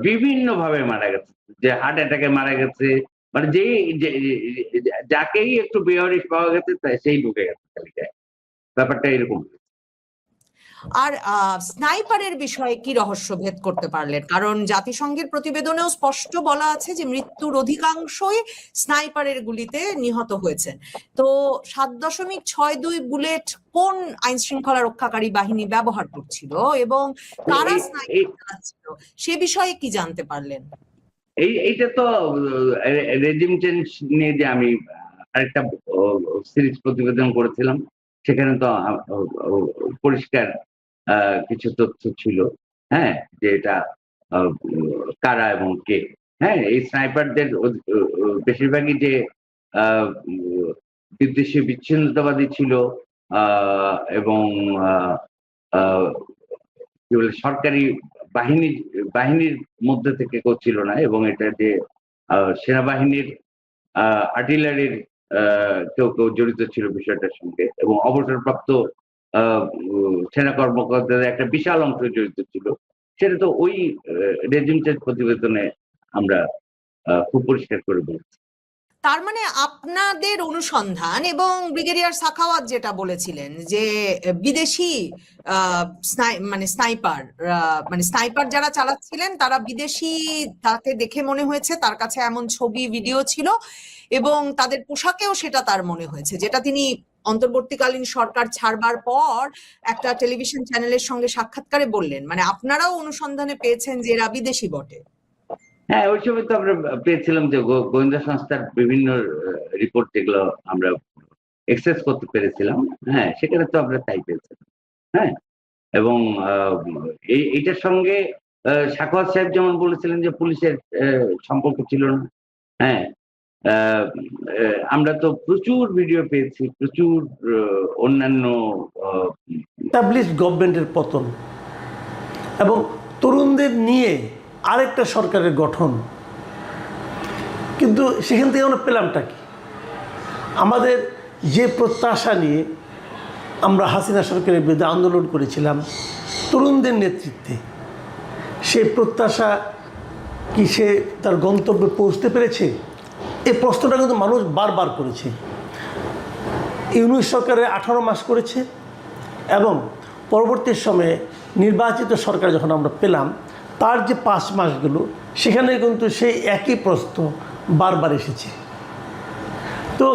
বিভিন্ন ভাবে মারা গেছে, যে হার্ট অ্যাটাকে মারা গেছে, মানে যাকেই একটু বেহরিশ পাওয়া গেছে সেই ঢুকে গেছে তালিকায়, ব্যাপারটা এরকম। আর স্নাইপারের বিষয়ে কি রহস্য ভেদ করতে পারলেন? কারণ জাতিসংঘের প্রতিবেদনেও স্পষ্ট বলা আছে যে মৃত্যুর অধিকাংশই স্নাইপারের গুলিতে নিহত হয়েছেন। তো 7.62 বুলেট কোন আইন শৃঙ্খলা রক্ষাকারী বাহিনী ব্যবহার করছিল এবং কারা স্নাইপার চালাচ্ছিল সে বিষয়ে কি জানতে পারলেন? এইটা তো রেজিম চেঞ্জ নিয়ে যে আমি আরেকটা সিরিজ প্রতিবেদন করেছিলাম, সেখানে তো পরিষ্কার কিছু তথ্য ছিল, হ্যাঁ, যে এটা কারা এবং কে। হ্যাঁ, এই স্নাইপারদের বেশিরভাগই যে বিদ্বেষী বিচ্ছিন্নতাবাদী ছিল এবং কি বলে সরকারি বাহিনীর মধ্যে থেকে করছিল না, এবং এটা যে সেনাবাহিনীর আর্টিলারির কেউ জড়িত ছিল বিষয়টার সঙ্গে, এবং অবসরপ্রাপ্ত সেনা কর্মকর্তাদের একটা বিশাল অংশ জড়িত ছিল, সেটা তো ওই রেজিম চেঞ্জ প্রতিবেদনে আমরা খুব পরিষ্কার করে বলেছি। তার মানে আপনাদের অনুসন্ধান এবং ব্রিগেডিয়ার সাখাওয়াত যেটা বলেছিলেন যে বিদেশি স্নাইপার যারা চালাচ্ছিলেন তারা বিদেশি, তাকে দেখে মনে হয়েছে তার কাছে এমন ছবি ভিডিও ছিল এবং তাদের পোশাকেও সেটা তার মনে হয়েছে, যেটা তিনি অন্তর্বর্তীকালীন সরকার ছাড়বার পর একটা টেলিভিশন চ্যানেলের সঙ্গে সাক্ষাৎকারে বললেন। মানে আপনারাও অনুসন্ধানে পেয়েছেন যে এরা বিদেশি বটে? হ্যাঁ, ওই সময় তো আমরা পেয়েছিলাম যে গোয়েন্দা সংস্থার বিভিন্ন রিপোর্ট যেগুলো আমরা এক্সেস করতে পেরেছিলাম, হ্যাঁ, সেখানে তো আমরা তাই পেয়েছিলাম। হ্যাঁ, এবং এইটার সঙ্গে সাখাওয়াত সাহেব যেমন বলেছিলেন যে পুলিশের সম্পর্ক ছিল না। হ্যাঁ, আমরা তো প্রচুর ভিডিও পেয়েছি, প্রচুর অন্যান্য গভর্নমেন্টের পতন এবং তরুণদের নিয়ে আরেকটা সরকারের গঠন, কিন্তু সেখান থেকে আমরা পেলামটা কি? আমাদের যে প্রত্যাশা নিয়ে আমরা হাসিনা সরকারের বিরুদ্ধে আন্দোলন করেছিলাম তরুণদের নেতৃত্বে, সেই প্রত্যাশা কি সে তার গন্তব্যে পৌঁছতে পেরেছে? এই প্রশ্নটা কিন্তু মানুষ বারবার করেছে। ইউনূস সরকারের 18 মাস করেছে এবং পরবর্তী সময়ে নির্বাচিত সরকার যখন আমরা পেলাম তার যে 5 মাসগুলো, সেখানে কিন্তু সেই একই প্রশ্ন বারবার এসেছে। তো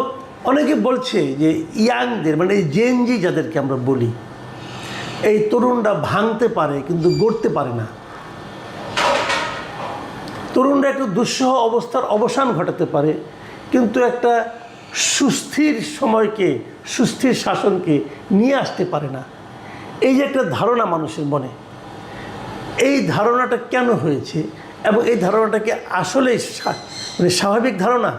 অনেকে বলছে যে ইয়াংদের, মানে এই জেনজি যাদেরকে আমরা বলি, এই তরুণরা ভাঙতে পারে কিন্তু গড়তে পারে না। তরুণরা একটু দুঃসহ অবস্থার অবসান ঘটাতে পারে, কিন্তু একটা সুস্থির সময়কে, সুস্থির শাসনকে নিয়ে আসতে পারে না। এই যে একটা ধারণা মানুষের মনে, এই ধারণাটা কেন হয়েছে এবং এই ধারণাটাকে আসলে মানে স্বাভাবিক ধারণা?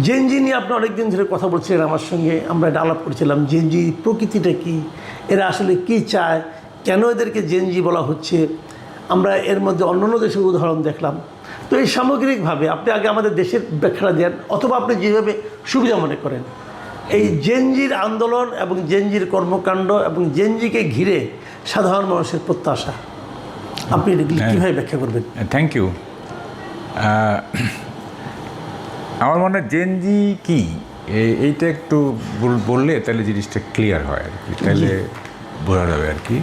জেনজি নিয়ে আপনি অনেকদিন ধরে কথা বলছিলেন আমার সঙ্গে, আমরা এটা আলাপ করছিলাম জেনজি প্রকৃতিটা কি, এরা আসলে কি চায়, কেন এদেরকে জেনজি বলা হচ্ছে। আমরা এর মধ্যে অন্যান্য দেশের উদাহরণ দেখলাম। তো এই সামগ্রিকভাবে আপনি আগে আমাদের দেশের ব্যাখ্যাটা দেন, অথবা আপনি যেভাবে সুবিধা মনে করেন এই জেনজির আন্দোলন এবং জেনজির কর্মকাণ্ড এবং জেনজিকে ঘিরে সাধারণ মানুষের প্রত্যাশা, আপনি কীভাবে ব্যাখ্যা করবেন? Thank you. আমার মনে হয় জেনজি কি এইটা একটু বললে তাহলে জিনিসটা ক্লিয়ার হয় আর কি, তাহলে বোঝা যাবে আর কি।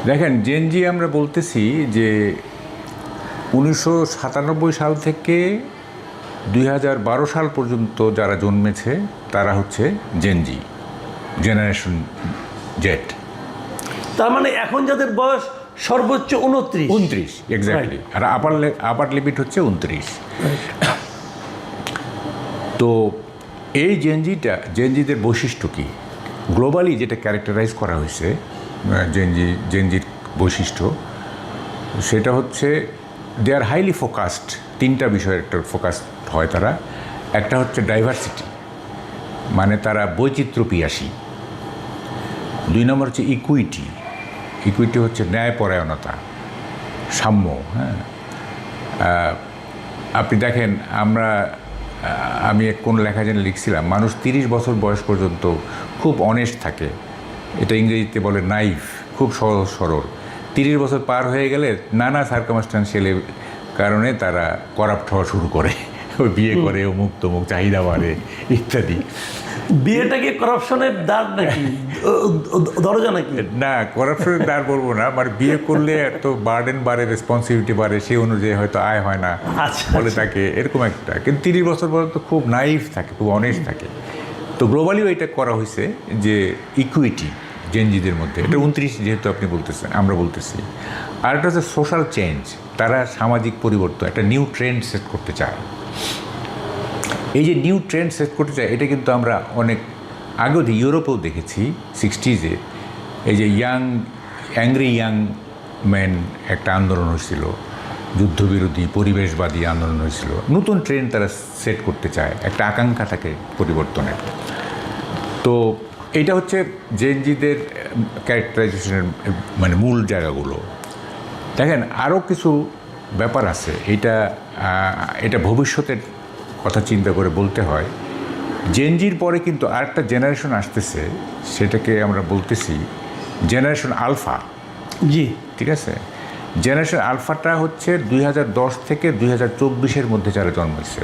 দেখেন, জেনজি আমরা বলতেছি যে 1997 সাল থেকে 2012 সাল পর্যন্ত যারা জন্মেছে তারা হচ্ছে জেনজি, জেনারেশন জেড। তার মানে এখন যাদের বয়স সর্বোচ্চ 29 এক্স্যাক্টলি, আর আপার লিমিট হচ্ছে 29। তো এই জেনজিদের বৈশিষ্ট্য কি গ্লোবালি যেটা ক্যারেক্টারাইজ করা হয়েছে, জেনজির বৈশিষ্ট্য, সেটা হচ্ছে দে আর হাইলি ফোকাসড। 3টা বিষয়ের একটা ফোকাস হয় তারা। একটা হচ্ছে ডাইভার্সিটি, মানে তারা বৈচিত্র্য পিয়াসী। 2 নম্বর হচ্ছে ইকুইটি। ইকুইটি হচ্ছে ন্যায়পরায়ণতা, সাম্য। হ্যাঁ, আপনি দেখেন আমি কোন লেখা যেন লিখছিলাম, মানুষ 30 বছর বয়স পর্যন্ত খুব অনেস্ট থাকে, এটা ইংরেজিতে বলে নাইভ, খুব সহজ সরল। 30 বছর পার হয়ে গেলে নানা সার্কামস্টান্সিয়াল কারণে তারা করাপ্ট হওয়া শুরু করে, ও বিয়ে করে, ও মুক্ত মুখ চাহিদা বাড়ে ইত্যাদি। বিয়েটাকে করাপশনের দ্বার নাকি, দরজা নাকি? না, করাপশনের দ্বার বলবো না, মানে বিয়ে করলে এত বার্ডেন বাড়ে, রেসপন্সিবিলিটি বাড়ে, সেই অনুযায়ী হয়তো আয় হয় না বলে তাকে, এরকম একটা। কিন্তু 30 বছর পর্যন্ত খুব নাইভ থাকে, খুব অনেস্ট থাকে। তো গ্লোবালিও এটা করা হয়েছে যে ইকুইটি জেনজিদের মধ্যে, এটা 29 যেহেতু আপনি বলতেছেন, আমরা বলতেছি। আর একটা হচ্ছে সোশ্যাল চেঞ্জ, তারা সামাজিক পরিবর্তন, একটা নিউ ট্রেন্ড সেট করতে চায়। এই যে নিউ ট্রেন্ড সেট করতে চায়, এটা কিন্তু আমরা অনেক আগেও ইউরোপেও দেখেছি 60s। এই যে অ্যাংরি ইয়াং ম্যান একটা আন্দোলন হয়েছিল, যুদ্ধবিরোধী পরিবেশবাদী আন্দোলন হয়েছিল। নতুন ট্রেন্ড তারা সেট করতে চায়, একটা আকাঙ্ক্ষা থাকে পরিবর্তনের। তো এইটা হচ্ছে জেনজিদের ক্যারেক্টারাইজেশনের মানে মূল জায়গাগুলো। দেখেন আরও কিছু ব্যাপার আছে, এটা ভবিষ্যতের কথা চিন্তা করে বলতে হয়। জেনজির পরে কিন্তু আরেকটা জেনারেশন আসতেছে, সেটাকে আমরা বলতেছি জেনারেশন আলফা। জি, ঠিক আছে। জেনারেশন আলফাটা হচ্ছে 2010 থেকে 2024-এর মধ্যে যারা জন্মেছে,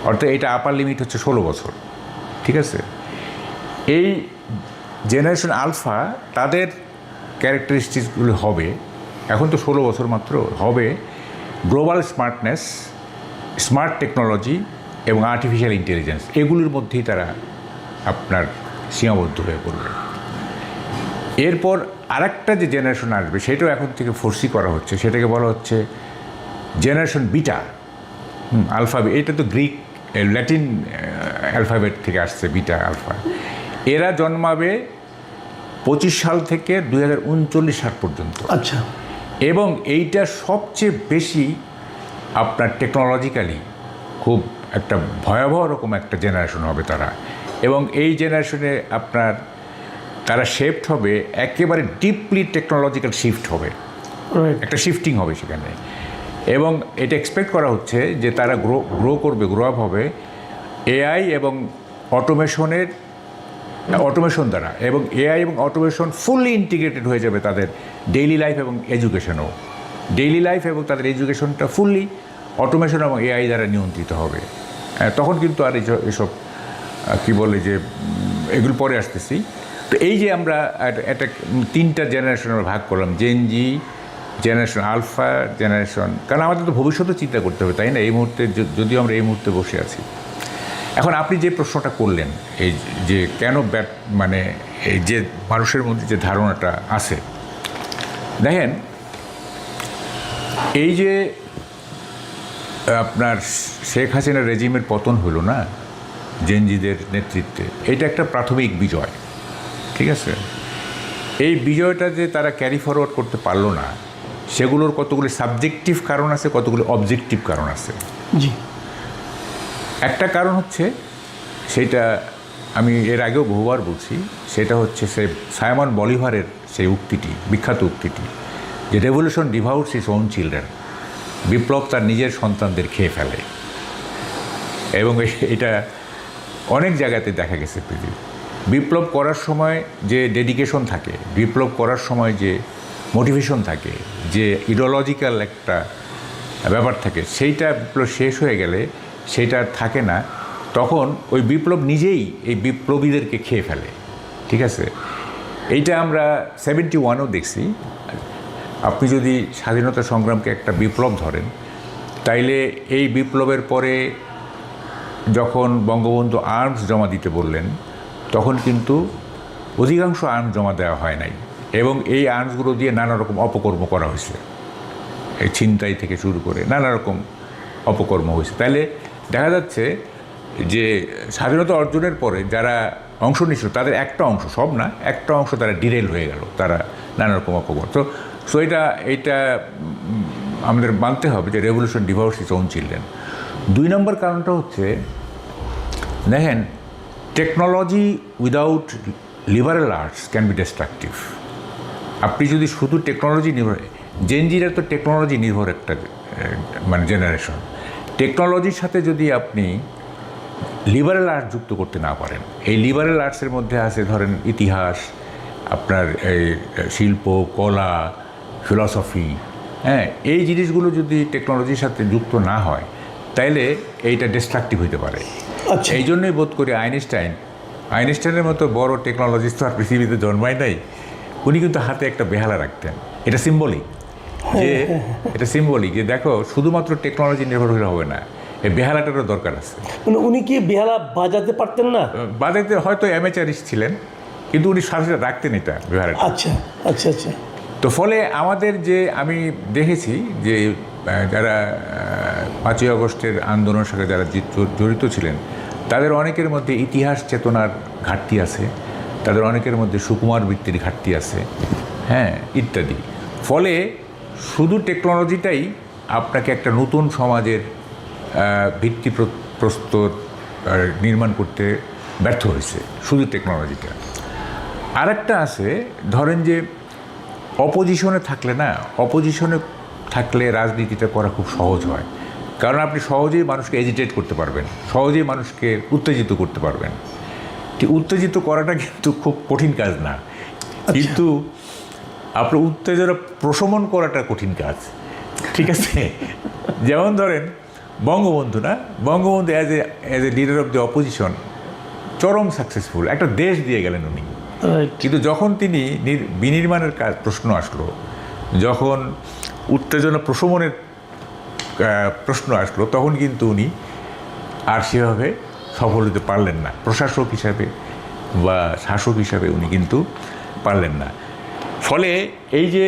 অর্থাৎ এটা আপার লিমিট হচ্ছে 16 বছর। ঠিক আছে। এই জেনারেশন আলফা, তাদের ক্যারেক্টারিস্টিক্সগুলো হবে, এখন তো 16 বছর মাত্র, হবে গ্লোবাল স্মার্টনেস, স্মার্ট টেকনোলজি এবং আর্টিফিশিয়াল ইন্টেলিজেন্স। এগুলির মধ্যেই তারা আপনার সীমাবদ্ধ হয়ে পড়বে। এরপর আরেকটা যে জেনারেশন আসবে, সেটাও এখন থেকে ফোর্সি করা হচ্ছে, সেটাকে বলা হচ্ছে জেনারেশন বিটা। আলফা, এটা তো গ্রিক ল্যাটিন অ্যালফাবেট থেকে আসছে, বিটা আলফা। এরা জন্মাবে 25 সাল থেকে 2039 সাল পর্যন্ত। আচ্ছা। এবং এইটা সবচেয়ে বেশি আপনার টেকনোলজিক্যালি খুব একটা ভয়াবহ রকম একটা জেনারেশন হবে তারা। এবং এই জেনারেশনে আপনার তারা শেফট হবে, একেবারে ডিপলি টেকনোলজিক্যাল শিফট হবে, একটা শিফটিং হবে সেখানে। এবং এটা এক্সপেক্ট করা হচ্ছে যে তারা গ্রো আপ হবে এআই এবং অটোমেশন দ্বারা, এবং এআই এবং অটোমেশন ফুললি ইন্টিগ্রেটেড হয়ে যাবে তাদের ডেইলি লাইফ এবং এডুকেশনও। ডেইলি লাইফ এবং তাদের এডুকেশনটা ফুললি অটোমেশন এবং এআই দ্বারা নিয়ন্ত্রিত হবে। তখন কিন্তু আর এসব কী বলে যে এগুলো পরে আসতেছি। তো এই যে আমরা একটা 3টা জেনারেশন আমরা ভাগ করলাম, জেনজি, জেনারেশন আলফা, জেনারেশন, কারণ আমাদের তো ভবিষ্যতে চিন্তা করতে হবে, তাই না? এই মুহূর্তে যদিও আমরা এই মুহূর্তে বসে আছি। এখন আপনি যে প্রশ্নটা করলেন, এই যে কেন মানে এই যে মানুষের মধ্যে যে ধারণাটা আছে, দেখেন এই যে আপনার শেখ হাসিনা রেজিমের পতন হলো না জেনজিদের নেতৃত্বে, এটা একটা প্রাথমিক বিজয়। ঠিক আছে। এই বিজয়টা যে তারা ক্যারি ফরওয়ার্ড করতে পারলো না, সেগুলোর কতগুলি সাবজেক্টিভ কারণ আছে, কতগুলি অবজেক্টিভ কারণ আছে। জি। একটা কারণ হচ্ছে, সেটা আমি এর আগেও বহুবার বলছি, সেটা হচ্ছে সে সাইমন বলিভারের সেই উক্তিটি, বিখ্যাত উক্তিটি, যে revolution devours is own children, বিপ্লব তার নিজের সন্তানদের খেয়ে ফেলে। এবং এটা অনেক জায়গাতে দেখা গেছে পৃথিবী। বিপ্লব করার সময় যে ডেডিকেশন থাকে, বিপ্লব করার সময় যে মোটিভেশন থাকে, যে ইডিওলজিক্যাল একটা ব্যাপার থাকে, সেইটা বিপ্লব শেষ হয়ে গেলে সেটা থাকে না, তখন ওই বিপ্লব নিজেই এই বিপ্লবীদেরকে খেয়ে ফেলে। ঠিক আছে। এইটা আমরা 71-এও দেখছি। আপনি যদি স্বাধীনতা সংগ্রামকে একটা বিপ্লব ধরেন, তাইলে এই বিপ্লবের পরে যখন বঙ্গবন্ধু আর্মস জমা দিতে বললেন, তখন কিন্তু অধিকাংশ আর্মস জমা দেওয়া হয় নাই, এবং এই আর্মসগুলো দিয়ে নানা রকম অপকর্ম করা হয়েছে, এই ছিনতাই থেকে শুরু করে নানা রকম অপকর্ম হয়েছে। তাইলে দেখা যাচ্ছে যে স্বাধীনতা অর্জনের পরে যারা অংশ নিয়েছিল, তাদের একটা অংশ, সব না, একটা অংশ তারা ডিরেল হয়ে গেল, তারা নানা রকম অপকর্ম। তো সো এটা আমাদের মানতে হবে যে revolution divorce is own children. 2 নম্বর কারণটা হচ্ছে, দেখেন, technology without liberal arts can be destructive. আপনি যদি শুধু টেকনোলজি নির্ভর, জেনজিরা তো টেকনোলজি নির্ভর একটা মানে জেনারেশন, টেকনোলজির সাথে যদি আপনি লিবারেল আর্ট যুক্ত করতে না পারেন, এই লিবারেল আর্টসের মধ্যে আছে ধরেন ইতিহাস, আপনার এই শিল্প, কলা, ফিলসফি, হ্যাঁ, এই জিনিসগুলো যদি টেকনোলজির সাথে যুক্ত না হয় তাইলে এইটা ডিস্ট্রাকটিভ হতে পারে। আচ্ছা। এই জন্যই বোধ করি আইনস্টাইনের মতো বড় টেকনোলজিস্ট তো আর পৃথিবীতে জন্মায় নাই, উনি কিন্তু হাতে একটা বেহালা রাখতেন। এটা সিম্বলিক যে দেখো, শুধুমাত্র টেকনোলজি নির্ভর হলে হবে না, এই বেহালাটারও দরকার আছে। মানে উনি কি বেহালা বাজাতে পারতেন না? বাজাতে হয়তো অ্যামেচারিস্ট ছিলেন, কিন্তু উনি সাথে রাখতেন এটা বেহালাটা। আচ্ছা আচ্ছা আচ্ছা। তো ফলে আমাদের যে আমি দেখেছি যে যারা 5ই আগস্টের আন্দোলনের সাথে যারা জড়িত ছিলেন, তাদের অনেকের মধ্যে ইতিহাস চেতনার ঘাটতি আছে, তাদের অনেকের মধ্যে সুকুমার বৃত্তির ঘাটতি আছে, হ্যাঁ, ইত্যাদি। ফলে শুধু টেকনোলজিটাই আপনাকে একটা নতুন সমাজের ভিত্তিপ্রস্তর নির্মাণ করতে ব্যর্থ হয়েছে, শুধু টেকনোলজিটা। আরেকটা আছে, ধরেন যে অপোজিশনে থাকলে রাজনীতিটা করা খুব সহজ হয়, কারণ আপনি সহজেই মানুষকে এজিটেট করতে পারবেন, সহজেই মানুষকে উত্তেজিত করতে পারবেন। ঠিক উত্তেজিত করাটা কিন্তু খুব কঠিন কাজ না, কিন্তু আপনার উত্তেজনা প্রশমন করাটা কঠিন কাজ, ঠিক আছে? যেমন ধরেন Bangabandhu as a leader of the opposition চরম সাকসেসফুল, একটা দেশ দিয়ে গেলেন উনি। কিন্তু যখন তিনি বিনির্মাণের প্রশ্ন আসলো, যখন উত্তেজনা প্রশমনের প্রশ্ন আসলো, তখন কিন্তু উনি আর সেভাবে সফল হতে পারলেন না, প্রশাসক হিসাবে বা শাসক হিসাবে উনি কিন্তু পারলেন না। ফলে এই যে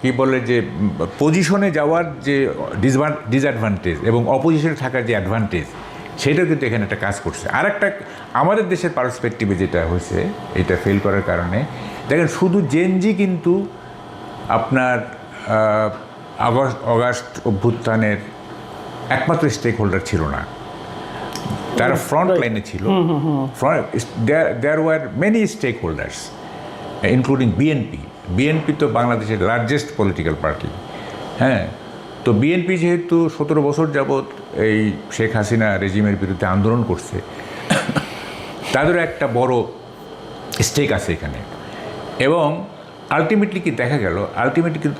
কি বলে যে পজিশনে যাওয়ার যে ডিসঅ্যাডভান্টেজ এবং অপোজিশনে থাকার যে অ্যাডভান্টেজ, সেটাও কিন্তু এখানে একটা কাজ করছে। আর একটা আমাদের দেশের পার্সপেক্টিভে যেটা হয়েছে, এটা ফেল করার কারণে দেখেন, শুধু জেনজি কিন্তু আপনার অগাস্ট অভ্যুত্থানের একমাত্র স্টেক হোল্ডার ছিল না, তারা ফ্রন্ট লাইনে ছিল। There were many stakeholders including BNP তো বাংলাদেশের লার্জেস্ট পলিটিক্যাল পার্টি, হ্যাঁ। তো বিএনপি যেহেতু 17 বছর যাবৎ এই শেখ হাসিনা রেজিমের বিরুদ্ধে আন্দোলন করছে, তাদেরও একটা বড় স্টেক আছে এখানে। এবং আলটিমেটলি কিন্তু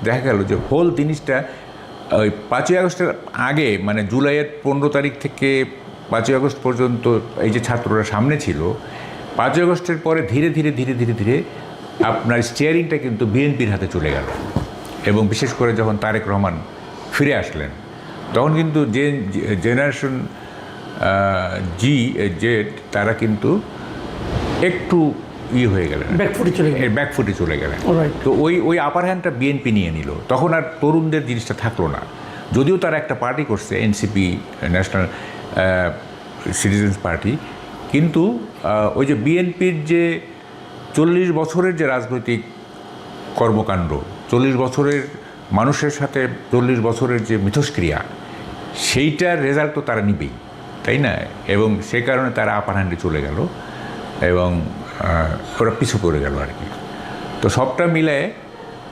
দেখা গেল যে হোল জিনিসটা ওই 5ই আগস্টের আগে, মানে জুলাইয়ের 15 তারিখ থেকে 5ই আগস্ট পর্যন্ত এই যে ছাত্ররা সামনে ছিল, 5ই আগস্টের পরে ধীরে ধীরে আপনার স্টিয়ারিংটা কিন্তু বিএনপির হাতে চলে গেল। এবং বিশেষ করে যখন তারেক রহমান ফিরে আসলেন, তখন কিন্তু যে জেনারেশন জেড তারা কিন্তু একটু হয়ে গেলেন, ব্যাকফুটে চলে গেলেন। তো ওই আপার হ্যান্ডটা বিএনপি নিয়ে নিল, তখন আর তরুণদের জিনিসটা থাকলো না। যদিও তারা একটা পার্টি করছে, এনসিপি, ন্যাশনাল সিটিজেন্স পার্টি, কিন্তু ওই যে বিএনপির যে 40 বছরের যে রাজনৈতিক কর্মকাণ্ড, 40 বছরের মানুষের সাথে 40 বছরের যে মিথস্ক্রিয়া, সেইটার রেজাল্ট তো তারা নিবেই, তাই না? এবং সে কারণে তারা আপার হ্যান্ডে চলে গেল এবং ওরা পিছু পড়ে গেল আর কি। তো সবটা মিলে,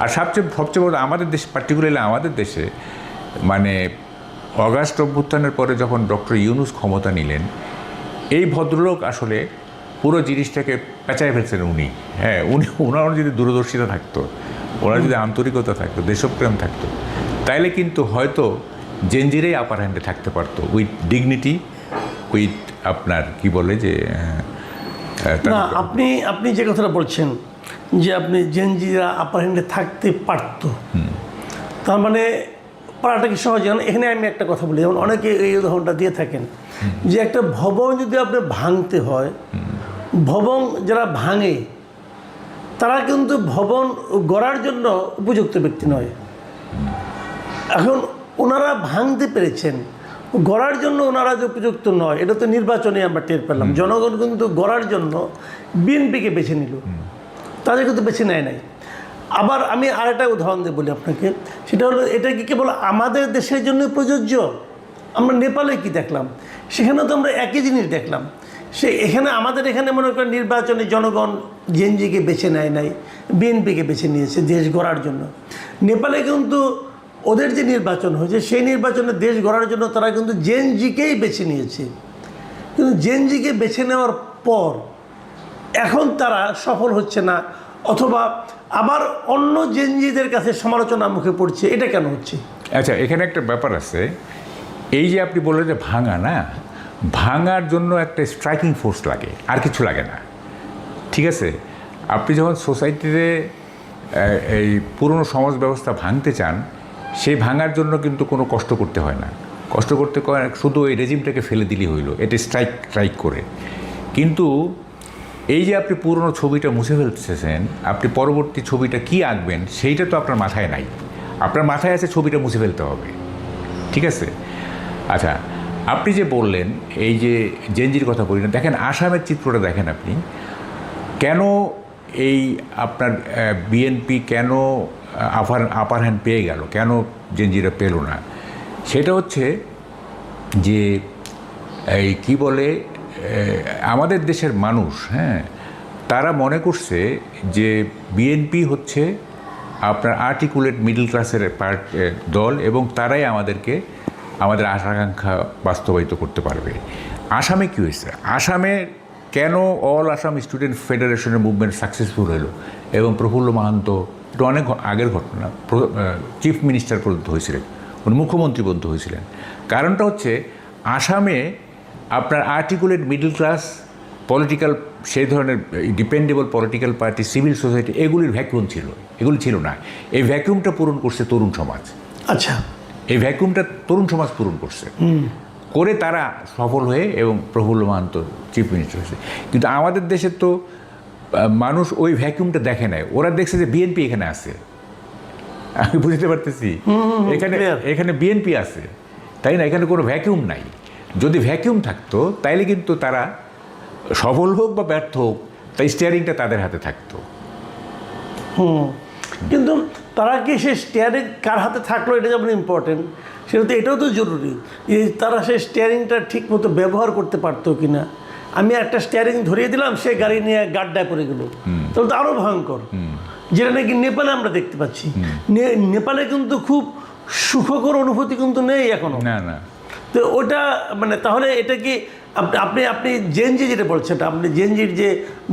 আর সবচেয়ে বড় আমাদের দেশ, পার্টিকুলারলি আমাদের দেশে, মানে অগাস্ট অভ্যুত্থানের পরে যখন ডক্টর ইউনূস ক্ষমতা নিলেন, এই ভদ্রলোক আসলে পুরো জিনিসটাকে পেঁচায় ফেলছেন উনি। হ্যাঁ, ওনার যদি দূরদর্শিতা থাকতো, ওনার যদি আন্তরিকতা থাকতো, দেশপ্রেম থাকতো, তাইলে কিন্তু হয়তো জেনজিরাই আপার হ্যান্ডে থাকতে পারতো, উইথ ডিগনিটি, উইথ আপনার কি বলে যে না, আপনি যে কথাটা বলছেন যে আপনি জেনজিরা আপার হ্যান্ডে থাকতে পারত, তার মানে পারাটা কি সহজ? এখানে আমি একটা কথা বলি, যেমন অনেকে এই উদাহরণটা দিয়ে থাকেন যে একটা ভবন যদি আপনি ভাঙতে হয়, ভবন যারা ভাঙে তারা কিন্তু ভবন গড়ার জন্য উপযুক্ত ব্যক্তি নয়। এখন ওনারা ভাঙতে পেরেছেন, গড়ার জন্য ওনারা যে উপযুক্ত নয়, এটা তো নির্বাচনে আমরা টের পেলাম। জনগণ কিন্তু গড়ার জন্য বিএনপিকে বেছে নিল, তাদের কিন্তু বেছে নেয় নাই। আবার আমি আরেকটা উদাহরণ দিয়ে বলি আপনাকে, সেটা হলো এটা কি কেবল আমাদের দেশের জন্য প্রযোজ্য? আমরা নেপালে কি দেখলাম, সেখানে তো আমরা একই জিনিস দেখলাম। এখানে আমাদের এখানে মনে করেন নির্বাচনে জনগণ জেনজিকে বেছে নেয় নাই, বিএনপিকে বেছে নিয়েছে দেশ গড়ার জন্য। নেপালে কিন্তু ওদের যে নির্বাচন হয়েছে সেই নির্বাচনে দেশ গড়ার জন্য তারা কিন্তু জেনজিকেই বেছে নিয়েছে। কিন্তু জেনজিকে বেছে নেওয়ার পর এখন তারা সফল হচ্ছে না, অথবা আবার অন্য জেনজিদের কাছে সমালোচনার মুখে পড়ছে। এটা কেন হচ্ছে? আচ্ছা, এখানে একটা ব্যাপার আছে। এই যে আপনি বললেন যে ভাঙা, না ভাঙার জন্য একটা স্ট্রাইকিং ফোর্স লাগে, আর কিছু লাগে না, ঠিক আছে? আপনি যখন সোসাইটিতে এই পুরনো সমাজ ব্যবস্থা ভাঙতে চান, সেই ভাঙার জন্য কিন্তু কোনো কষ্ট করতে হয় না। কষ্ট করতে শুধু ওই রেজিমটাকে ফেলে দিলেই হইল, এটা স্ট্রাইক করে। কিন্তু এই যে আপনি পুরনো ছবিটা মুছে ফেলতেছেন, আপনি পরবর্তী ছবিটা কি আঁকবেন সেইটা তো আপনার মাথায় নাই। আপনার মাথায় আছে ছবিটা মুছে ফেলতে হবে, ঠিক আছে? আচ্ছা, আপনি যে বললেন এই যে জেনজির কথা বলি না, দেখেন আসামের চিত্রটা দেখেন আপনি। কেন এই আপনার বিএনপি কেন আপার হ্যান্ড পেয়ে গেল, কেন জেনজিরা পেল না? সেটা হচ্ছে যে এই কি বলে, আমাদের দেশের মানুষ, হ্যাঁ, তারা মনে করছে যে বিএনপি হচ্ছে আপনার আর্টিকুলেট মিডল ক্লাসের দল, এবং তারাই আমাদের আশা আকাঙ্ক্ষা বাস্তবায়িত করতে পারবে। আসামে কী হয়েছে? আসামে কেন অল আসাম স্টুডেন্ট ফেডারেশনের মুভমেন্ট সাকসেসফুল হলো এবং প্রফুল্ল মাহান্ত, এটা অনেক আগের ঘটনা, চিফ মিনিস্টার পর্যন্ত হয়েছিলেন, উনি মুখ্যমন্ত্রী পর্যন্ত হয়েছিলেন। কারণটা হচ্ছে আসামে আপনার আর্টিকুলেট মিডল ক্লাস, পলিটিক্যাল, সেই ধরনের dependable political party, civil society, এগুলির ভ্যাকুয়াম ছিল, এগুলি ছিল না। এই ভ্যাকুয়ামটা পূরণ করছে তরুণ সমাজ। আচ্ছা, এই ভ্যাকুয়ামটা তরুণ সমাজ পূরণ করছে, করে তারা সফল হয়ে এবং প্রফুল্ল মাহান্ত চিফ মিনিস্টার হয়েছে। কিন্তু আমাদের দেশের তো মানুষ ওই ভ্যাকুয়ামটা দেখে নেয়, ওরা দেখছে যে বিএনপি এখানে আছে। আমি বুঝতে পারতেছি, এখানে বিএনপি আছে, তাই না? এখানে কোনো ভ্যাকুয়াম নাই। যদি ভ্যাকুয়াম থাকতো তাইলে কিন্তু তারা সফল হোক বা ব্যর্থ হোক, তাই স্টিয়ারিংটা তাদের হাতে থাকতো। কিন্তু তারা কি সে স্টিয়ারিং কার হাতে থাকলো এটা যেমন ইম্পর্টেন্ট, সেটা তো এটাও তো জরুরি যে তারা সেই স্টিয়ারিংটা ঠিক মতো ব্যবহার করতে পারতো কিনা। আমি একটা স্টিয়ারিং ধরিয়ে দিলাম, সে গাড়ি নিয়ে গাড্ডায় পড়ে গেল, তাহলে তো আরও ভয়ঙ্কর। যেটা নাকি নেপালে আমরা দেখতে পাচ্ছি। নেপালে কিন্তু খুব সুখকর অনুভূতি কিন্তু নেই এখনো। না। তো ওটা মানে তাহলে এটা কি আপনি জেনজি যেটা বলছেন, আপনি জেনজির যে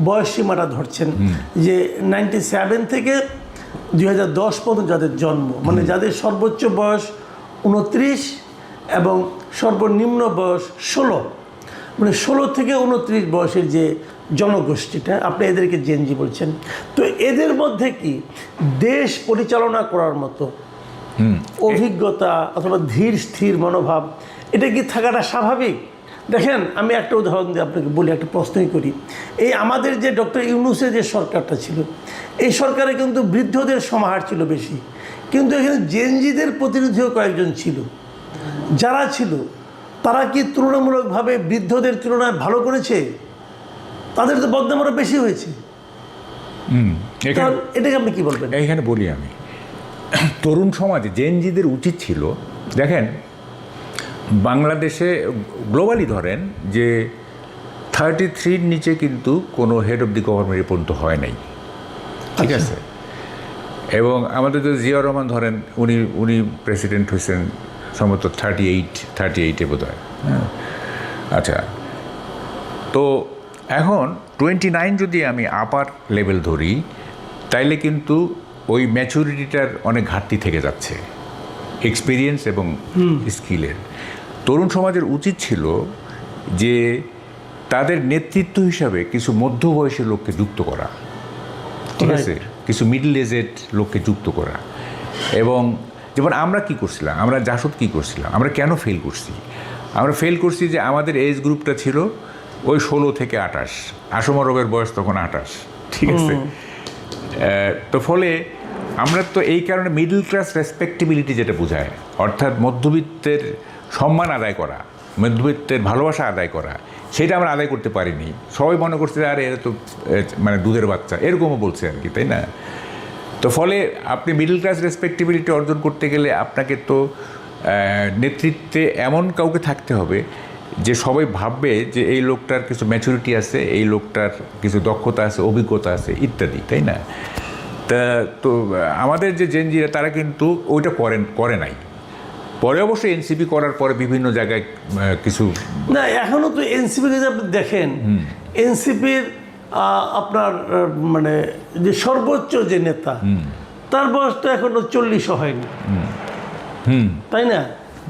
বয়স সীমাটা ধরছেন, যে 97 থেকে 2010 পর্যন্ত যাদের জন্ম, মানে যাদের সর্বোচ্চ বয়স 29 এবং সর্বনিম্ন বয়স 16, মানে 16 থেকে 29 বয়সের যে জনগোষ্ঠীটা, আপনি এদেরকে জেনজি বলছেন। তো এদের মধ্যে কি দেশ পরিচালনা করার মতো অভিজ্ঞতা অথবা ধীর স্থির মনোভাব, এটা কি থাকাটা স্বাভাবিক? দেখেন, আমি একটা উদাহরণ দিয়ে আপনাকে বলি, একটা প্রশ্নই করি। এই আমাদের যে ডক্টর ইউনূসের যে সরকারটা ছিল, এই সরকারে কিন্তু বৃদ্ধদের সমাহার ছিল বেশি, কিন্তু এখানে জেনজিদের প্রতিনিধিও কয়েকজন ছিল। যারা ছিল তারা কি তুলনামূলকভাবে বৃদ্ধদের তুলনায় ভালো করেছে? তাদের তো বদনাম আরও বেশি হয়েছে। এটাকে আপনি কি বলবেন? এখানে বলি আমি, তরুণ সমাজে জেনজিদের উচিত ছিল, দেখেন বাংলাদেশে গ্লোবালি ধরেন যে 33-র নিচে কিন্তু কোনো হেড অফ দি গভর্নমেন্ট পর্যন্ত হয় নাই, ঠিক আছে? এবং আমাদের যদি জিয়া রহমান ধরেন, উনি প্রেসিডেন্ট হয়েছেন সম্ভবত 38-এ বোধ হয়। আচ্ছা, তো এখন 29 যদি আমি আপার লেভেল ধরি, তাইলে কিন্তু ওই ম্যাচুরিটিটার অনেক ঘাটতি থেকে যাচ্ছে, এক্সপিরিয়েন্স এবং স্কিলের। তরুণ সমাজের উচিত ছিল যে তাদের নেতৃত্ব হিসাবে কিছু মধ্যবয়সী লোককে যুক্ত করা, ঠিক আছে, কিছু মিডল এজেড লোককে যুক্ত করা। এবং যেমন আমরা কি করছিলাম, আমরা জাসদ কি করছিলাম, আমরা কেন ফেল করছি? আমরা ফেল করছি যে আমাদের এজ গ্রুপটা ছিল ওই 16 থেকে 28, আসম আরবের বয়স তখন 28, ঠিক আছে? তো ফলে আমরা তো এই কারণে মিডল ক্লাস রেসপেক্টেবিলিটি যেটা বোঝায়, অর্থাৎ মধ্যবিত্তের সম্মান আদায় করা, মধ্যবিত্তের ভালোবাসা আদায় করা, সেটা আমরা আদায় করতে পারিনি। সবাই মনে করছে আরে এরা তো মানে দুধের বাচ্চা, এরকমও বলছে আর কি, তাই না? তো তো ফলে আপনি মিডল ক্লাস রেসপেক্টেবিলিটি অর্জন করতে গেলে আপনাকে তো নেতৃত্বে এমন কাউকে থাকতে হবে যে সবাই ভাববে যে এই লোকটার কিছু ম্যাচুরিটি আছে, এই লোকটার কিছু দক্ষতা আছে, অভিজ্ঞতা আছে ইত্যাদি, তাই না? তা তো আমাদের যে জেনজিরা তারা কিন্তু ওইটা করে নাই। পরে অবশ্যই এনসিপি করার পরে বিভিন্ন জায়গায় কিছু না, এখনো তো এনসিপিকে যদি আপনি দেখেন, এনসিপির আপনার মানে যে সর্বোচ্চ যে নেতা, তার বয়স তো এখনো 40ও হয়নি, তাই না?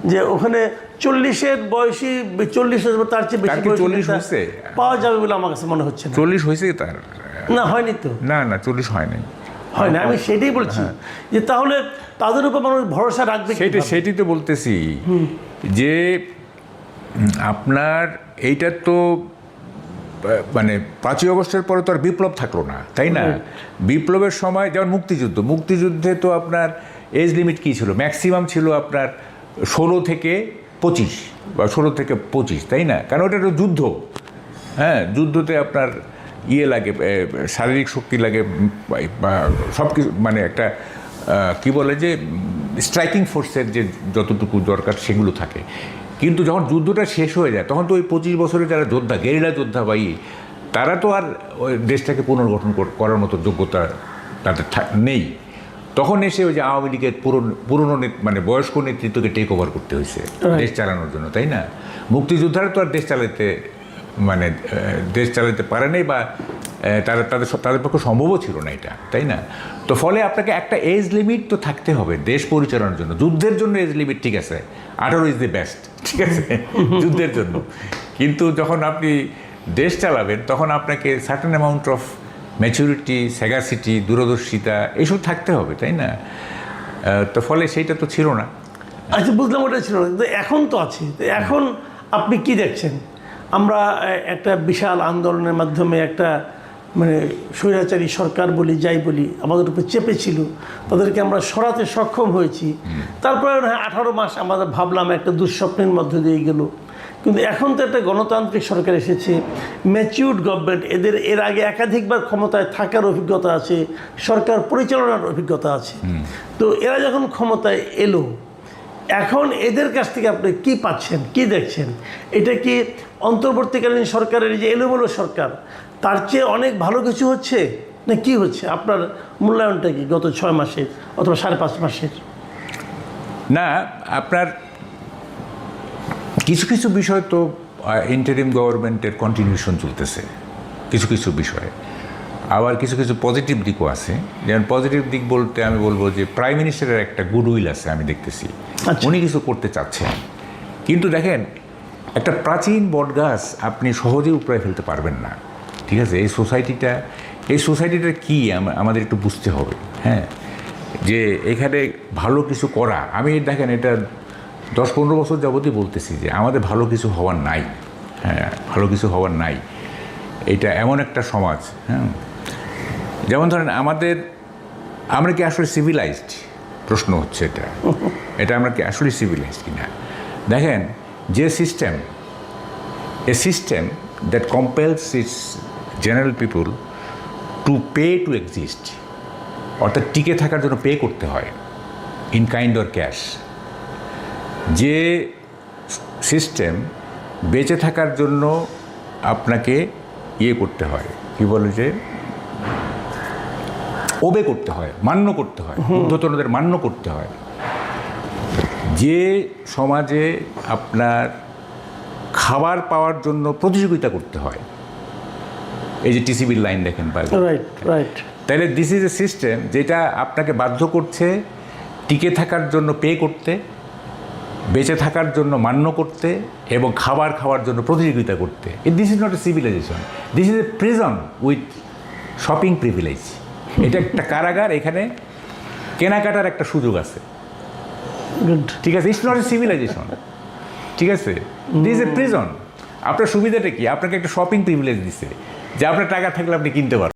যে ওখানে 40-এর বয়সী, 40 তার চেয়ে বেশি 40 হয়েছে পাওয়া যাবে বলে আমার কাছে মনে হচ্ছে না। 40 হয়েছে তার? না, হয়নি তো। না 40 হয় নাই। হয় না, আমি সেটাই বলছি যে তাহলে তাদের উপর মানুষ ভরসা রাখবে। সেটাই তো বলতেছি যে আপনার এইটা তো মানে 5ই আগস্টের পরে তো আর বিপ্লব থাকলো না, তাই না? বিপ্লবের সময় যেমন মুক্তিযুদ্ধে তো আপনার এজ লিমিট কী ছিল? ম্যাক্সিমাম ছিল আপনার 16 থেকে 25 বা 16 থেকে 25, তাই না? কারণ ওটা একটা যুদ্ধ, হ্যাঁ, যুদ্ধতে আপনার লাগে, শারীরিক শক্তি লাগে, বা সব কিছু, মানে একটা কি বলে যে স্ট্রাইকিং ফোর্সের যে যতটুকু দরকার সেগুলো থাকে। কিন্তু যখন যুদ্ধটা শেষ হয়ে যায় তখন তো ওই 25 বছরের যারা যোদ্ধা, গেরিলা যোদ্ধা তারা তো আর ওই দেশটাকে পুনর্গঠন করার মতো যোগ্যতা তাদের নেই। তখন এসে ওই যে আওয়ামী লীগের পুরনো মানে বয়স্ক নেতৃত্বকে টেক ওভার করতে হয়েছে দেশ চালানোর জন্য, তাই না? মুক্তিযোদ্ধারা তো আর দেশ চালাতে পারে নাই, বা তাদের পক্ষে সম্ভবও ছিল না এটা, তাই না? তো ফলে আপনাকে একটা এজ লিমিট তো থাকতে হবে দেশ পরিচালনার জন্য। যুদ্ধের জন্য এজ লিমিট ঠিক আছে, 18 ইজ দি বেস্ট, ঠিক আছে যুদ্ধের জন্য। কিন্তু যখন আপনি দেশ চালাবেন তখন আপনাকে certain amount of maturity, sagacity, দূরদর্শিতা এইসব থাকতে হবে, তাই না? তো ফলে সেইটা তো ছিল না। আচ্ছা, বুঝলাম, ওটা ছিল না, কিন্তু এখন তো আছে। তো এখন আপনি কি দেখছেন? আমরা একটা বিশাল আন্দোলনের মাধ্যমে একটা মানে স্বৈরাচারী সরকার বলি, যাই বলি, আমাদের উপর চেপেছিল, তাদেরকে আমরা সরাতে সক্ষম হয়েছি। তারপরে 18 মাস আমাদের ভাবলাম একটা দুঃস্বপ্নের মধ্য দিয়ে গেল। কিন্তু এখন তো একটা গণতান্ত্রিক সরকার এসেছে, ম্যাচিউরড গভর্নমেন্ট, এর আগে একাধিকবার ক্ষমতায় থাকার অভিজ্ঞতা আছে, সরকার পরিচালনার অভিজ্ঞতা আছে। তো এরা যখন ক্ষমতায় এলো, এখন এদের কাছ থেকে আপনি কি পাচ্ছেন, কি দেখছেন? এটা কি অন্তর্বর্তীকালীন সরকারের যে এলোমেলো সরকার, তার চেয়ে অনেক ভালো কিছু হচ্ছে, না কি হচ্ছে? আপনার মূল্যায়নটা কি গত 6 মাসের অথবা 5.5 মাসের? না, আপনার কিছু কিছু বিষয় তো ইন্টারিম গভর্নমেন্টের কন্টিনিউশন চলতেছে কিছু কিছু বিষয়ে, আবার কিছু কিছু পজিটিভ দিকও আছে। যেমন পজিটিভ দিক বলতে আমি বলবো যে প্রাইম মিনিস্টারের একটা গুডউইল আছে, আমি দেখতেছি উনি কিছু করতে চাচ্ছেন। কিন্তু দেখেন, একটা প্রাচীন বটগাছ আপনি সহজেই উপড়ে ফেলতে পারবেন না, ঠিক আছে? এই সোসাইটিটা কি আমাদের একটু বুঝতে হবে, হ্যাঁ, যে এখানে ভালো কিছু করা। আমি দেখেন, এটা 10-15 বছর যাবতই বলতেছি যে আমাদের ভালো কিছু হওয়ার নাই, হ্যাঁ, ভালো কিছু হওয়ার নাই। এটা এমন একটা সমাজ, হ্যাঁ, যেমন ধরেন আমরা কি আসলে সিভিলাইজড? প্রশ্ন হচ্ছে এটা আমরা কি আসলে সিভিলাইজড কিনা? দেখেন, যে a system that compels its general people to pay to exist, অর্থাৎ টিকে থাকার জন্য পে করতে হয় ইন কাইন্ড অর ক্যাশ। যে সিস্টেম বেঁচে থাকার জন্য আপনাকে করতে হয়, কি বলে যে ওবে করতে হয়, মান্য করতে হয়, ঊর্ধ্বতনদের মান্য করতে হয়। যে সমাজে আপনার খাবার পাওয়ার জন্য প্রতিযোগিতা করতে হয়, এই যে টিসিবির লাইন দেখেন, রাইট, তাহলে দিস ইজ এ সিস্টেম যেটা আপনাকে বাধ্য করছে টিকে থাকার জন্য পে করতে, বেঁচে থাকার জন্য মান্য করতে, এবং খাবার খাওয়ার জন্য প্রতিযোগিতা করতে। This is not a civilisation, this is a prison with shopping privilege. এটা একটা কারাগার, এখানে কেনাকাটার একটা সুযোগ আছে, ঠিক আছে? ইটস নট এ সিভিলাইজেশন, ঠিক আছে? This is a prison. আপনার সুবিধাটা কি? আপনাকে একটা শপিং প্রিভিলেজ দিচ্ছে যে আপনার টাকা থাকলে আপনি কিনতে পারবেন।